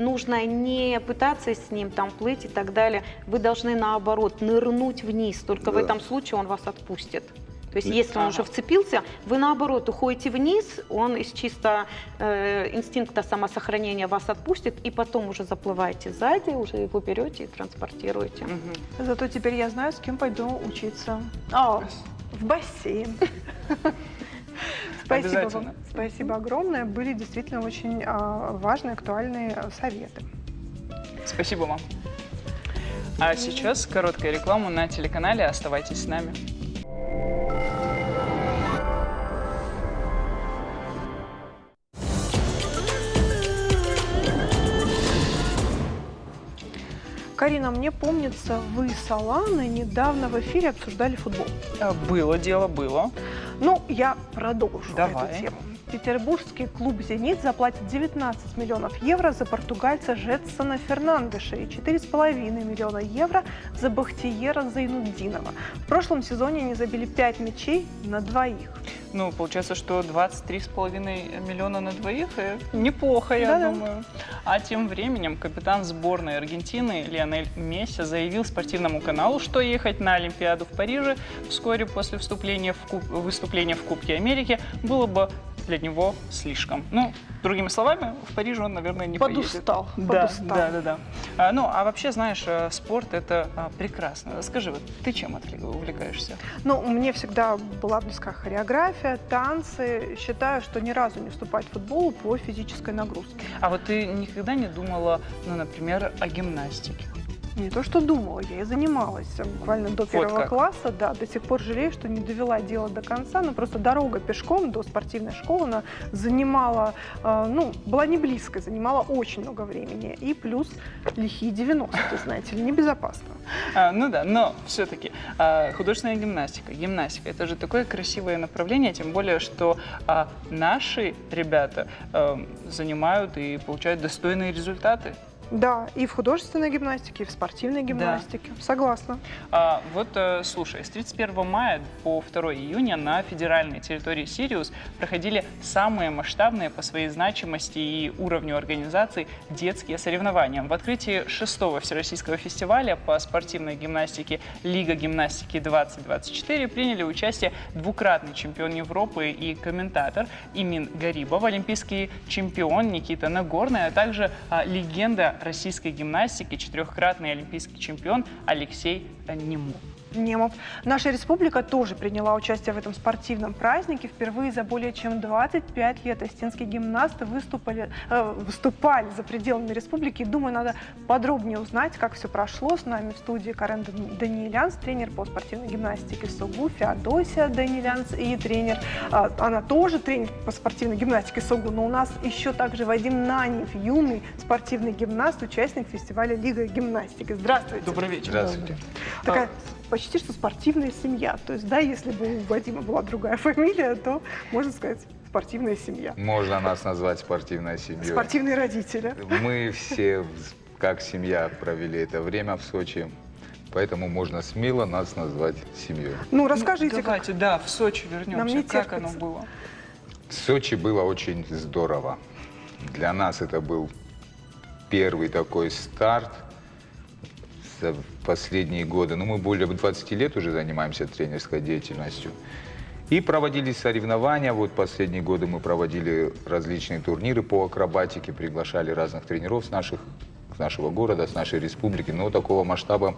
Нужно не пытаться с ним там плыть и так далее. Вы должны, наоборот, нырнуть вниз. Только в этом случае он вас отпустит. То есть, если он уже вцепился, вы, наоборот, уходите вниз, он из чисто инстинкта самосохранения вас отпустит, и потом уже заплываете сзади, уже его берете и транспортируете. Зато теперь я знаю, с кем пойду учиться. В бассейн. Спасибо вам. Спасибо огромное. Были действительно очень важные, актуальные советы. Спасибо вам. А сейчас короткая реклама на телеканале. Оставайтесь с нами. Карина, мне помнится, вы с Аланой недавно в эфире обсуждали футбол. Было дело, было. Ну, я продолжу Давай. эту тему. Петербургский клуб «Зенит» заплатит 19 миллионов евро за португальца Жетсона Фернандеша и 4,5 миллиона евро за Бахтиера Зайнутдинова. В прошлом сезоне они забили 5 мячей на двоих. Ну, получается, что 23,5 миллиона на двоих – неплохо, я думаю. А тем временем капитан сборной Аргентины Лионель Месси заявил спортивному каналу, что ехать на Олимпиаду в Париже вскоре после выступления в Кубке Америки было бы для него слишком. Ну, другими словами, в Париж он, наверное, не поедет. Подустал. Да. А вообще, знаешь, спорт – это прекрасно. Скажи, вот ты чем увлекаешься? Ну, мне всегда была близка хореография, танцы. Считаю, что ни разу не вступать в футбол по физической нагрузке. А вот ты никогда не думала, например, о гимнастике? Не то, что думала, я и занималась буквально до первого класса, да, до сих пор жалею, что не довела дело до конца, но просто дорога пешком до спортивной школы она занимала, была не близкой, занимала очень много времени, и плюс лихие 90-е, знаете ли, небезопасно. Ну да, но все-таки художественная гимнастика, это же такое красивое направление, тем более, что наши ребята занимают и получают достойные результаты. Да, и в художественной гимнастике, и в спортивной гимнастике. Согласна. Слушай, с 31 мая по 2 июня на федеральной территории Сириус проходили самые масштабные по своей значимости и уровню организации детские соревнования. В открытии 6-го Всероссийского фестиваля по спортивной гимнастике «Лига гимнастики 2024» приняли участие двукратный чемпион Европы и комментатор Имин Гарибов, олимпийский чемпион Никита Нагорный, а также легенда российской гимнастики, 4-кратный олимпийский чемпион Алексей Немов. Наша республика тоже приняла участие в этом спортивном празднике. Впервые за более чем 25 лет осетинские гимнасты выступали за пределами республики. Думаю, надо подробнее узнать, как все прошло. С нами в студии Карен Данилянц, тренер по спортивной гимнастике СОГУ, Феодосия Данилянц и тренер, она тоже тренер по спортивной гимнастике СОГУ, но у нас еще также Вадим Нанев, юный спортивный гимнаст, участник фестиваля «Лига гимнастики». Здравствуйте. Добрый вечер. Здравствуйте. Такая почти что спортивная семья. То есть, да, если бы у Вадима была другая фамилия, то, можно сказать, спортивная семья. Можно нас назвать спортивной семьей. Спортивные родители. Мы все как семья провели это время в Сочи, поэтому можно смело нас назвать семьей. Ну, расскажите. Давайте, в Сочи вернемся. Нам не как терпится. оно было? В Сочи было очень здорово. Для нас это был первый такой старт за последние годы. Мы более 20 лет уже занимаемся тренерской деятельностью. И проводились соревнования. Вот последние годы мы проводили различные турниры по акробатике, приглашали разных тренеров с нашего города, с нашей республики. Но такого масштаба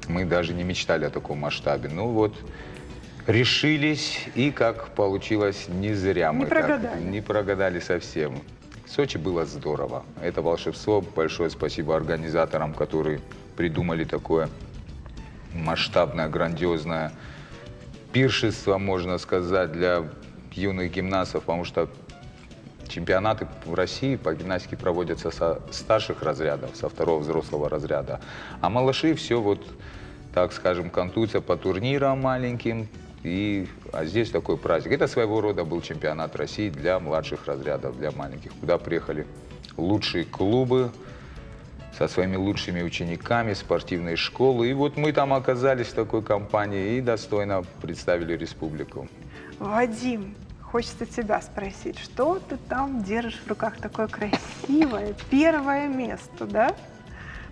мы даже не мечтали о таком масштабе. Решились, и как получилось, не зря мы не прогадали совсем. В Сочи было здорово. Это волшебство. Большое спасибо организаторам, которые придумали такое масштабное, грандиозное пиршество, можно сказать, для юных гимнастов, потому что чемпионаты в России по гимнастике проводятся со старших разрядов, со 2-го взрослого разряда. А малыши все так скажем, кантуются по турнирам маленьким. А здесь такой праздник. Это своего рода был чемпионат России для младших разрядов, для маленьких, куда приехали лучшие клубы со своими лучшими учениками, спортивной школы. И мы там оказались в такой компании и достойно представили республику. Вадим, хочется тебя спросить, что ты там держишь в руках такое красивое, первое место, да?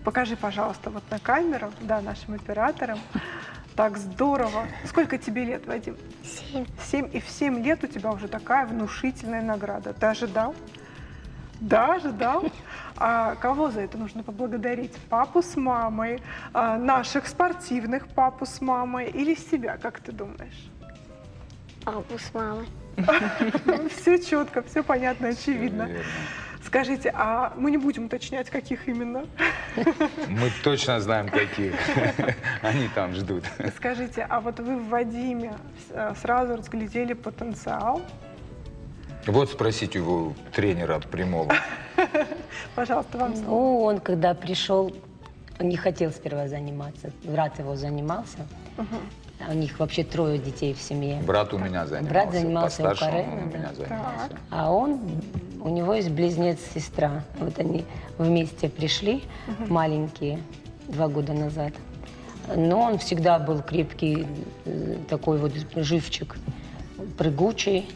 Покажи, пожалуйста, на камеру, нашим операторам. Так здорово. Сколько тебе лет, Вадим? 7. 7. И в 7 лет у тебя уже такая внушительная награда. Ты ожидал? Да, ожидал. А кого за это нужно поблагодарить? Папу с мамой, наших спортивных папу с мамой или себя, как ты думаешь? Папу с мамой. Все четко, все понятно, очевидно. Скажите, а мы не будем уточнять, каких именно? Мы точно знаем, каких. Они там ждут. Скажите, а вы в Вадиме сразу разглядели потенциал? Спросите его тренера прямого. Пожалуйста, вам слово. Он, когда пришел, он не хотел сперва заниматься. Брат его занимался. У них вообще 3 детей в семье. Брат у меня занимался. Брат занимался постарше, у Карена, он у меня занимался. А у него есть близнец-сестра. Они вместе пришли, маленькие, 2 года назад. Но он всегда был крепкий, такой живчик, прыгучий.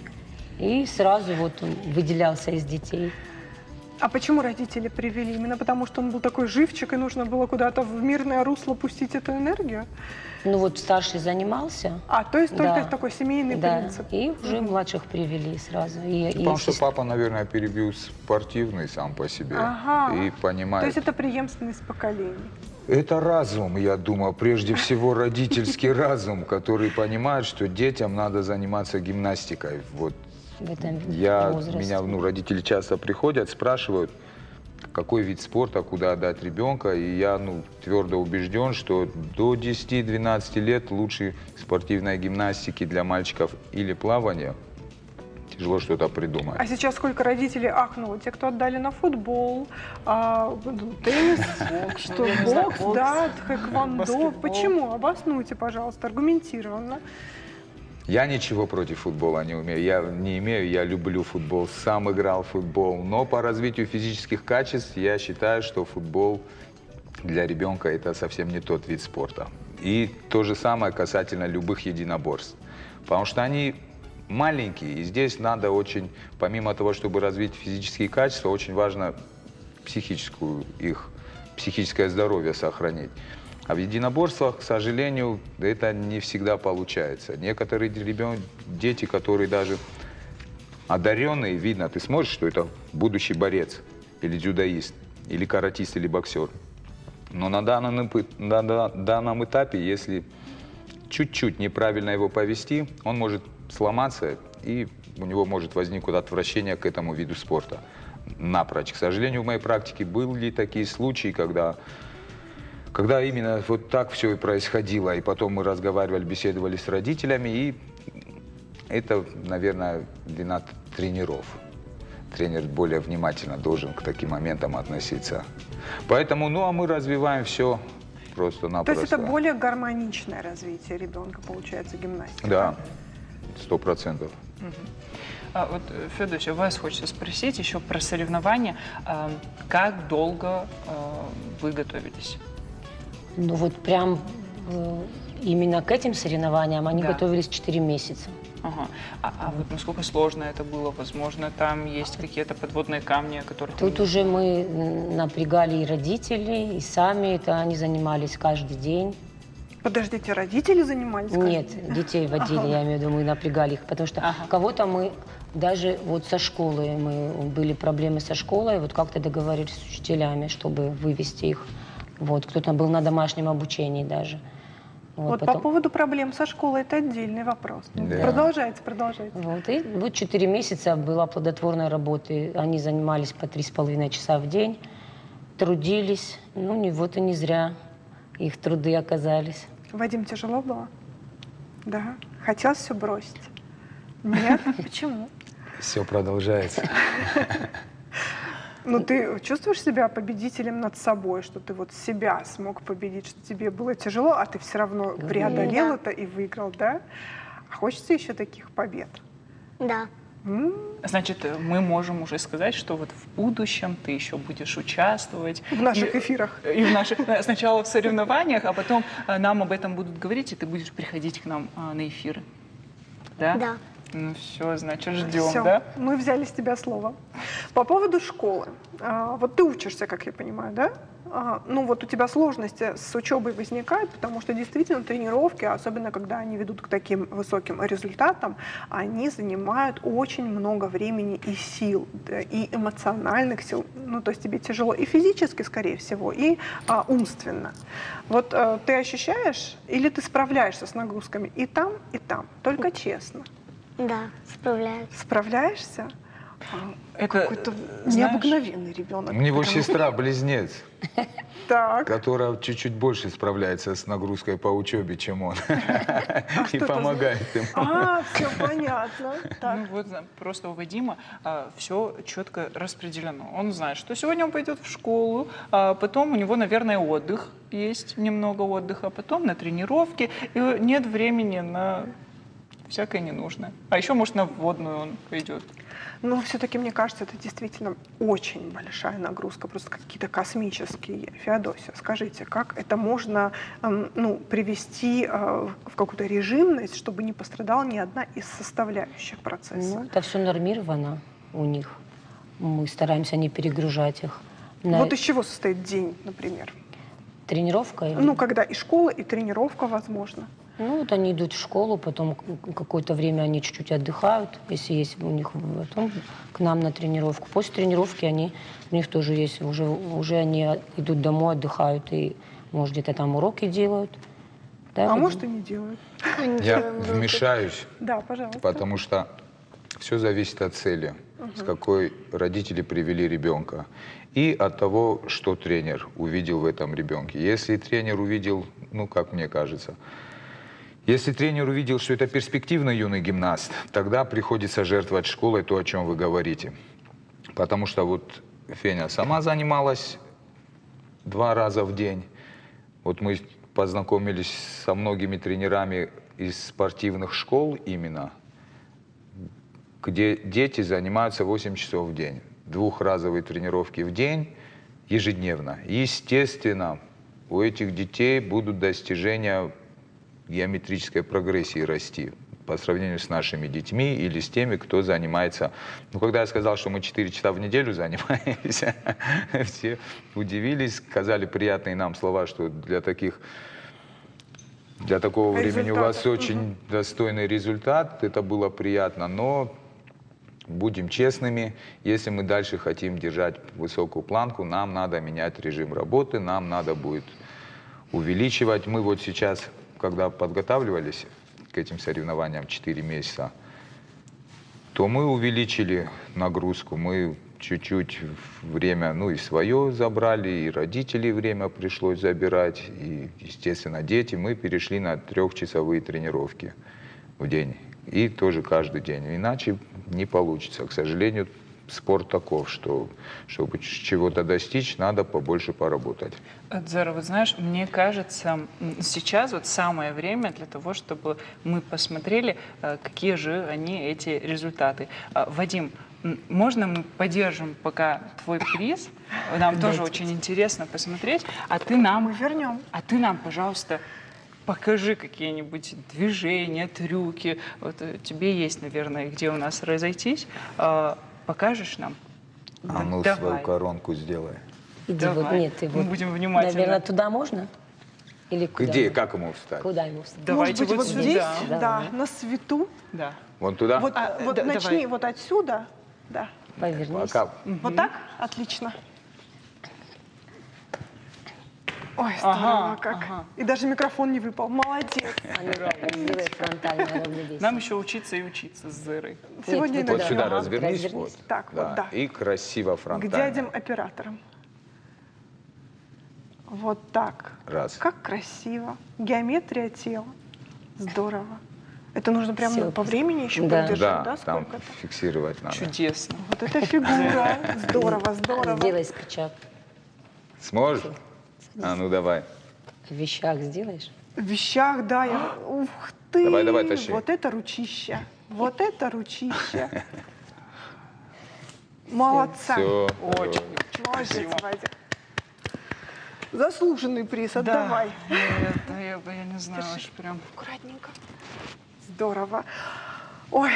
И сразу он выделялся из детей. А почему родители привели? Именно потому, что он был такой живчик, и нужно было куда-то в мирное русло пустить эту энергию? Старший занимался. То есть только такой семейный принцип. И уже младших привели сразу. Потому что папа, наверное, перебил спортивный сам по себе. И понимает. То есть это преемственность поколений. Это разум, я думаю, прежде всего родительский разум, который понимает, что детям надо заниматься гимнастикой. Меня родители часто приходят, спрашивают, какой вид спорта, куда отдать ребенка. И я твердо убежден, что до 10-12 лет лучшей спортивной гимнастики для мальчиков или плавания тяжело что-то придумать. А сейчас сколько родителей ахнуло? Те, кто отдали на футбол, теннис, бокс, тэквондо. Почему? Обоснуйте, пожалуйста, аргументированно. Я ничего против футбола не умею. Я люблю футбол, сам играл в футбол. Но по развитию физических качеств я считаю, что футбол для ребенка это совсем не тот вид спорта. И то же самое касательно любых единоборств. Потому что они маленькие, и здесь надо очень, помимо того, чтобы развить физические качества, очень важно психическое здоровье сохранить. А в единоборствах, к сожалению, это не всегда получается. Некоторые дети, которые даже одаренные, видно, ты смотришь, что это будущий борец, или дзюдоист, или каратист, или боксер. Но на данном этапе, если чуть-чуть неправильно его повести, он может сломаться, и у него может возникнуть отвращение к этому виду спорта напрочь. К сожалению, в моей практике были такие случаи, когда именно вот так все и происходило, и потом мы разговаривали, беседовали с родителями, и это, наверное, вина тренеров. Тренер более внимательно должен к таким моментам относиться. Поэтому, а мы развиваем все просто-напросто. То есть это более гармоничное развитие ребенка, получается, гимнастика? Да, 100%. Вот, Федорович, вас хочется спросить еще про соревнования. Как долго вы готовились? Ну вот прям именно к этим соревнованиям они готовились 4 месяца. Ага. А вот насколько сложно это было? Возможно, там есть какие-то подводные камни, о которых... Тут уже мы напрягали и родителей, и сами. Это они занимались каждый день. Подождите, родители занимались? Нет, детей водили, я имею в виду, мы напрягали их, потому что кого-то мы даже вот со школы, были проблемы со школой, вот как-то договорились с учителями, чтобы вывести их. Вот, кто-то был на домашнем обучении даже. Вот потом... По поводу проблем со школой, это отдельный вопрос. Да. Продолжайте. Вот, и вот 4 месяца была плодотворной работы. Они занимались по 3,5 часа в день, трудились. Вот и не зря их труды оказались. Вадим, тяжело было? Да. Хотелось все бросить? Нет? Почему? Все продолжается. Ну, ты чувствуешь себя победителем над собой, что ты вот себя смог победить, что тебе было тяжело, а ты все равно преодолел это и выиграл, да? А хочется еще таких побед? Да. Значит, мы можем уже сказать, что вот в будущем ты еще будешь участвовать. В наших эфирах. И сначала в соревнованиях, а потом нам об этом будут говорить, и ты будешь приходить к нам на эфиры. Да? Да. Ну все, значит, ждем, Всё, да? мы взяли с тебя слово. По поводу школы. Вот ты учишься, как я понимаю, да? Вот у тебя сложности с учебой возникают, потому что действительно тренировки, особенно когда они ведут к таким высоким результатам, они занимают очень много времени и сил, и эмоциональных сил. То есть тебе тяжело и физически, скорее всего, и умственно. Вот ты ощущаешь или ты справляешься с нагрузками и там, только честно? Да, справляюсь. Справляешься? Это какой-то необыкновенный ребенок. У него сестра-близнец, так. которая чуть-чуть больше справляется с нагрузкой по учебе, чем он. И помогает им. Все понятно. Просто у Вадима все четко распределено. Он знает, что сегодня он пойдет в школу, а потом у него, наверное, отдых есть, немного отдыха, потом на тренировки, и нет времени на всякое ненужное. А еще, может, на вводную он пойдет. Но все-таки, мне кажется, это действительно очень большая нагрузка, просто какие-то космические. Феодосия, скажите, как это можно привести в какую-то режимность, чтобы не пострадала ни одна из составляющих процесса? Это все нормировано у них. Мы стараемся не перегружать их. Вот из чего состоит день, например? Тренировка? Когда и школа, и тренировка, возможно. Они идут в школу, потом какое-то время они чуть-чуть отдыхают, если есть у них, потом к нам на тренировку. После тренировки у них тоже есть, уже они идут домой, отдыхают и, может, где-то там уроки делают. Да, может, и не делают. Я вмешаюсь. Да, пожалуйста. Потому что все зависит от цели, с какой родители привели ребенка. И от того, что тренер увидел в этом ребенке. Если тренер увидел, как мне кажется, если тренер увидел, что это перспективный юный гимнаст, тогда приходится жертвовать школой то, о чем вы говорите. Потому что вот Феня сама занималась 2 раза в день. Вот мы познакомились со многими тренерами из спортивных школ именно, где дети занимаются 8 часов в день. Двухразовые тренировки в день, ежедневно. Естественно, у этих детей будут достижения геометрической прогрессии расти по сравнению с нашими детьми или с теми, кто занимается. Ну, когда я сказал, что мы 4 часа в неделю занимаемся, все удивились, сказали приятные нам слова, что для такого времени у вас очень достойный результат. Это было приятно, но будем честными, если мы дальше хотим держать высокую планку, нам надо менять режим работы, нам надо будет увеличивать. Мы вот сейчас, когда подготавливались к этим соревнованиям 4 месяца, то мы увеличили нагрузку, мы чуть-чуть время, ну и свое забрали, и родителей время пришлось забирать, и, естественно, дети. Мы перешли на 3-часовые тренировки в день, и тоже каждый день. Иначе не получится. К сожалению, спорт таков, что чтобы чего-то достичь, надо побольше поработать. Дзера, вот знаешь, мне кажется, сейчас вот самое время для того, чтобы мы посмотрели, какие же они, эти результаты. Вадим, можно мы поддержим пока твой приз? Нам тоже очень интересно посмотреть. А ты нам, пожалуйста, покажи какие-нибудь движения, трюки. Вот тебе есть, наверное, где у нас разойтись. Покажешь нам? А ну, давай. свою коронку сделай. Иди, Давай. вот, нет, ты Мы вот, будем внимательно. наверное, туда можно? Или куда? Где, как ему встать? Куда ему встать? Давайте Может быть, вот здесь, сюда. да, на свету. Да. Вон туда? Вот, вот начни давай. вот отсюда. Да. Повернись. Пока. Вот так? Отлично. Ой, здорово как. И даже микрофон не выпал. Молодец. А ну, ровно, сделай фронтально, ровновесие. Нам еще учиться и учиться с Зерой. Сегодня Нет, Вот иногда. сюда развернись. Вот. Так, Да. вот, да. И красиво К фронтально. дядям-операторам. Вот так. Раз. Как красиво. Геометрия тела. Здорово. Это нужно прямо Всё. по времени еще Да. поддержать, Да, да? там Сколько-то? фиксировать надо. Чудесно. Вот это фигура. Здорово, здорово. Сделай спичак. Сможешь? А ну давай. В вещах сделаешь? В вещах, да, я... Ух ты! Давай, тащи. Вот это ручище. Вот это ручище. Молодца. Все. Очень. Молодец, Вадик. Заслуженный приз, отдавай. Я не знаю, аж прям Аккуратненько. Здорово. Ой,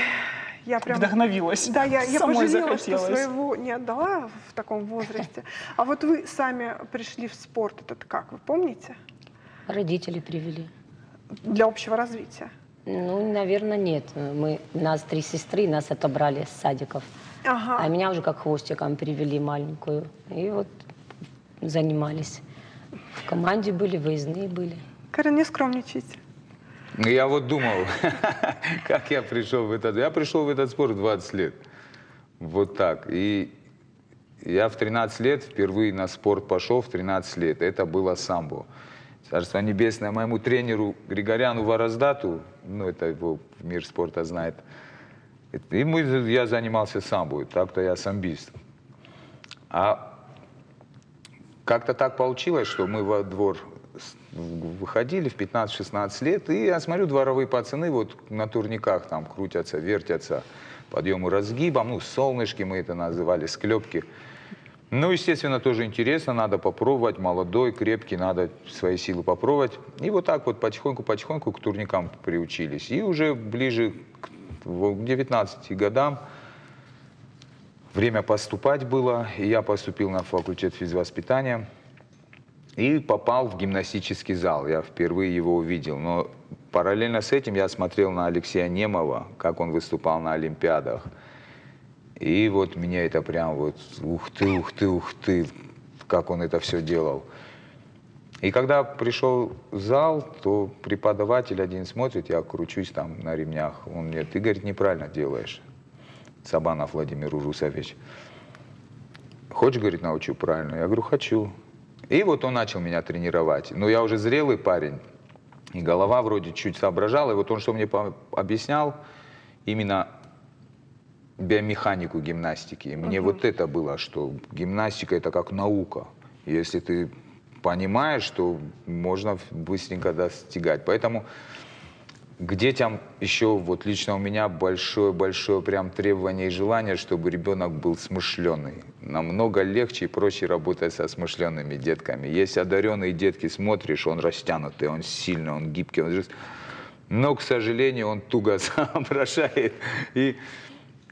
я прям... вдохновилась. Да, я Самой пожалела, что захотелось. своего не отдала в таком возрасте. А вот вы сами пришли в спорт этот как, вы помните? Родители привели. Для общего развития. Ну, наверное, нет. Нас 3 сестры, нас отобрали с садиков. Ага. А меня уже как хвостиком привели маленькую. И вот занимались. В команде были, выездные были. Карен, не скромничайте. Ну, я вот думал, как я пришел в этот... Я пришел в этот спорт 20 лет. Вот так. И я в 13 лет впервые на спорт пошел, в 13 лет. Это было самбо. Царство небесное моему тренеру Григоряну Вороздату, ну, это его мир спорта знает. И я занимался самбо. Так-то я самбист. А как-то так получилось, что мы во двор выходили в 15-16 лет, и я смотрю, дворовые пацаны вот на турниках там крутятся, вертятся, подъемы разгибом, ну, солнышки мы это называли, склепки. Ну, естественно, тоже интересно, надо попробовать, молодой, крепкий, надо свои силы попробовать. И вот так вот потихоньку к турникам приучились. И уже ближе к 19 годам время поступать было, и я поступил на факультет физвоспитания. И попал в гимнастический зал. Я впервые его увидел. Но параллельно с этим я смотрел на Алексея Немова, как он выступал на Олимпиадах. И вот меня это прям вот ух ты, как он это все делал. И когда пришел в зал, то преподаватель один смотрит, я кручусь там на ремнях. Он мне: ты, говорит, неправильно делаешь. Сабанов Владимир Урусович. Хочешь, говорит, научу правильно? Я говорю, хочу. И вот он начал меня тренировать. Но я уже зрелый парень, и голова вроде чуть соображала. И вот он что мне объяснял, именно биомеханику гимнастики. Мне вот это было, что гимнастика — это как наука. Если ты понимаешь, что можно быстренько достигать. Поэтому к детям еще вот лично у меня большое-большое прям требование и желание, чтобы ребенок был смышленый. Намного легче и проще работать со смышленными детками. Есть одаренные детки, смотришь, он растянутый, он сильный, он гибкий, но, к сожалению, он туго соображает, и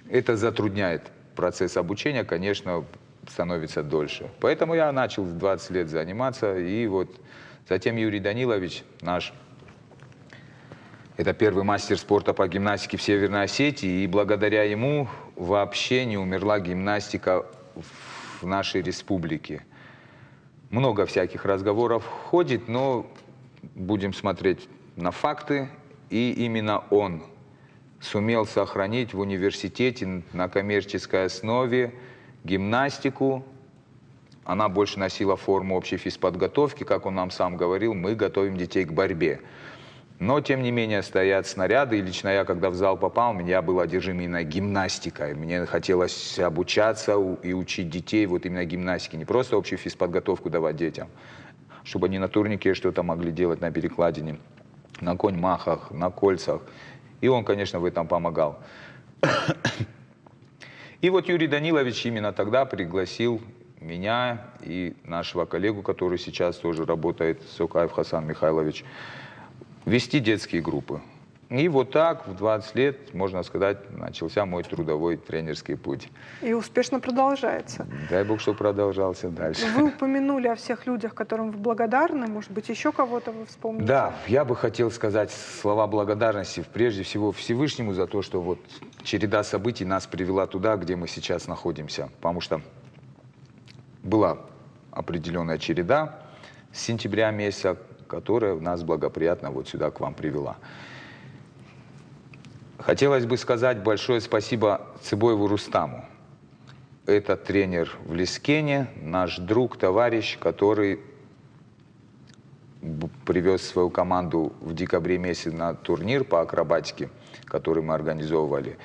это затрудняет процесс обучения, конечно, становится дольше. Поэтому я начал в 20 лет заниматься, и вот затем Юрий Данилович, наш, это первый мастер спорта по гимнастике в Северной Осетии, и благодаря ему вообще не умерла гимнастика в нашей республике. Много всяких разговоров ходит, но будем смотреть на факты, и именно он сумел сохранить в университете на коммерческой основе гимнастику. Она больше носила форму общей физподготовки, как он нам сам говорил, мы готовим детей к борьбе. Но, тем не менее, стоят снаряды, и лично я, когда в зал попал, я был одержим именно гимнастикой. Мне хотелось обучаться и учить детей вот именно гимнастике, не просто общую физподготовку давать детям, чтобы они на турнике что-то могли делать на перекладине, на конь-махах, на кольцах. И он, конечно, в этом помогал. И вот Юрий Данилович именно тогда пригласил меня и нашего коллегу, который сейчас тоже работает, Сокаев Хасан Михайлович, вести детские группы. И вот так в 20 лет, можно сказать, начался мой трудовой тренерский путь. И успешно продолжается. Дай Бог, что продолжался дальше. Вы упомянули о всех людях, которым вы благодарны. Может быть, еще кого-то вы вспомните? Да, я бы хотел сказать слова благодарности прежде всего Всевышнему за то, что вот череда событий нас привела туда, где мы сейчас находимся. Потому что была определенная череда с сентября месяца, которая нас благоприятно вот сюда к вам привела. Хотелось бы сказать большое спасибо Цыбоеву Рустаму. Это тренер в Лискене, наш друг, товарищ, который привез свою команду в декабре месяце на турнир по акробатике, который мы организовывали.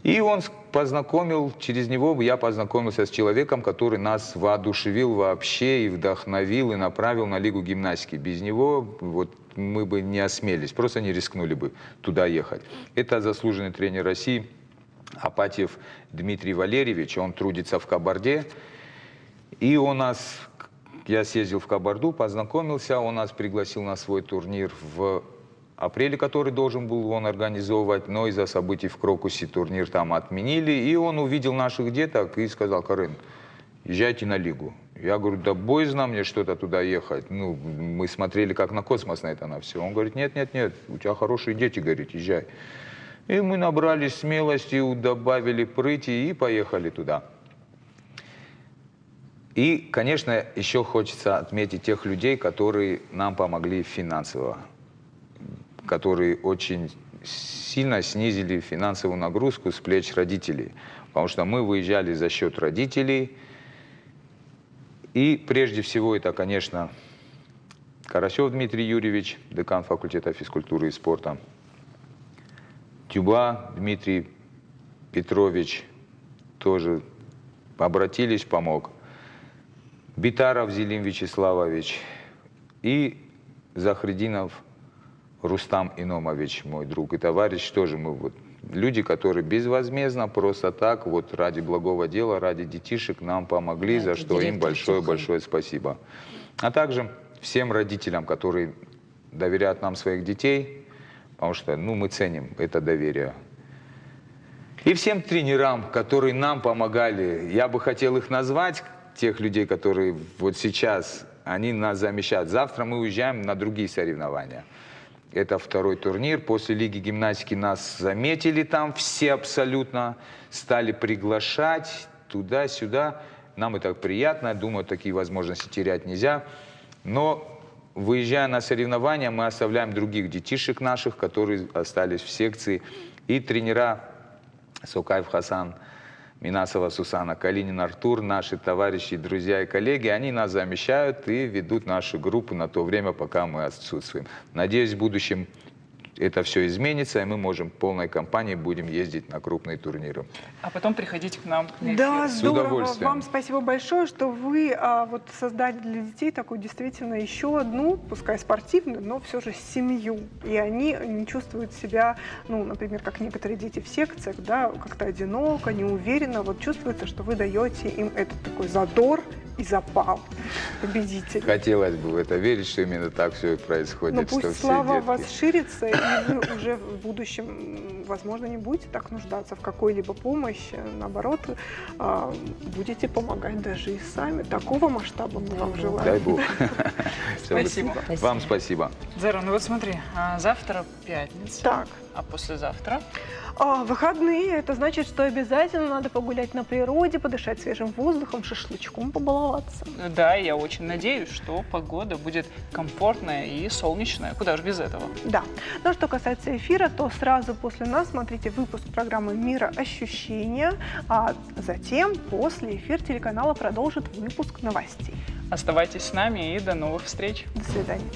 И он познакомил, через него я познакомился с человеком, который нас воодушевил вообще и вдохновил, и направил на Лигу гимнастики. Без него вот мы бы не осмелились, просто не рискнули бы туда ехать. Это заслуженный тренер России Апатьев Дмитрий Валерьевич, он трудится в Кабарде. И у нас, я съездил в Кабарду, познакомился, он нас пригласил на свой турнир в апреле, который должен был он организовывать, но из-за событий в Крокусе турнир там отменили. И он увидел наших деток и сказал: Карен, езжайте на Лигу. Я говорю: да боязно мне что-то туда ехать. Ну, мы смотрели как на космос, на это, на все. Он говорит: нет, нет, нет, у тебя хорошие дети, говорит, езжай. И мы набрались смелости, добавили прыти и поехали туда. И, конечно, еще хочется отметить тех людей, которые нам помогли финансово, которые очень сильно снизили финансовую нагрузку с плеч родителей. Потому что мы выезжали за счет родителей. И прежде всего это, конечно, Карасев Дмитрий Юрьевич, декан факультета физкультуры и спорта, Тюба Дмитрий Петрович, тоже обратились, помог, Битаров Зелим Вячеславович и Захрединов Рустам Иномович, мой друг и товарищ, тоже мы вот люди, которые безвозмездно, просто так, вот ради благого дела, ради детишек нам помогли, за что им большое-большое спасибо. А также всем родителям, которые доверяют нам своих детей, потому что мы ценим это доверие. И всем тренерам, которые нам помогали, я бы хотел их назвать, тех людей, которые вот сейчас, они нас замещают. Завтра мы уезжаем на другие соревнования. Это второй турнир. После Лиги гимнастики нас заметили там все абсолютно, стали приглашать туда-сюда. Нам это приятно, думаю, такие возможности терять нельзя. Но выезжая на соревнования, мы оставляем других детишек наших, которые остались в секции. И тренера Сокаев Хасан, Минасова Сусана, Калинин Артур, наши товарищи, друзья и коллеги, они нас замещают и ведут нашу группу на то время, пока мы отсутствуем. Надеюсь, в будущем это все изменится, и мы можем полной компанией будем ездить на крупные турниры. А потом приходить к нам на эфир. Да, С здорово. удовольствием. Вам спасибо большое, что вы вот создали для детей такую действительно еще одну, пускай спортивную, но все же семью. И они не чувствуют себя, ну, например, как некоторые дети в секциях, да, как-то одиноко, неуверенно. Вот чувствуется, что вы даете им этот такой задор и запал победителей. Хотелось бы в это верить, что именно так все и происходит. Но что пусть все слава детки- вас ширится, и вы уже в будущем, возможно, не будете так нуждаться в какой-либо помощи. Наоборот, будете помогать даже и сами. Такого масштаба мы вам желаем. Дай Бог. Спасибо. Вам спасибо. Зара, ну вот смотри, завтра пятница. Так. А послезавтра? Выходные, это значит, что обязательно надо погулять на природе, подышать свежим воздухом, шашлычком побаловаться. Да, я очень надеюсь, что погода будет комфортная и солнечная. Куда же без этого? Да. Но что касается эфира, то сразу после нас смотрите выпуск программы «Мироощущения», а затем после эфир телеканала продолжит выпуск новостей. Оставайтесь с нами и до новых встреч. До свидания.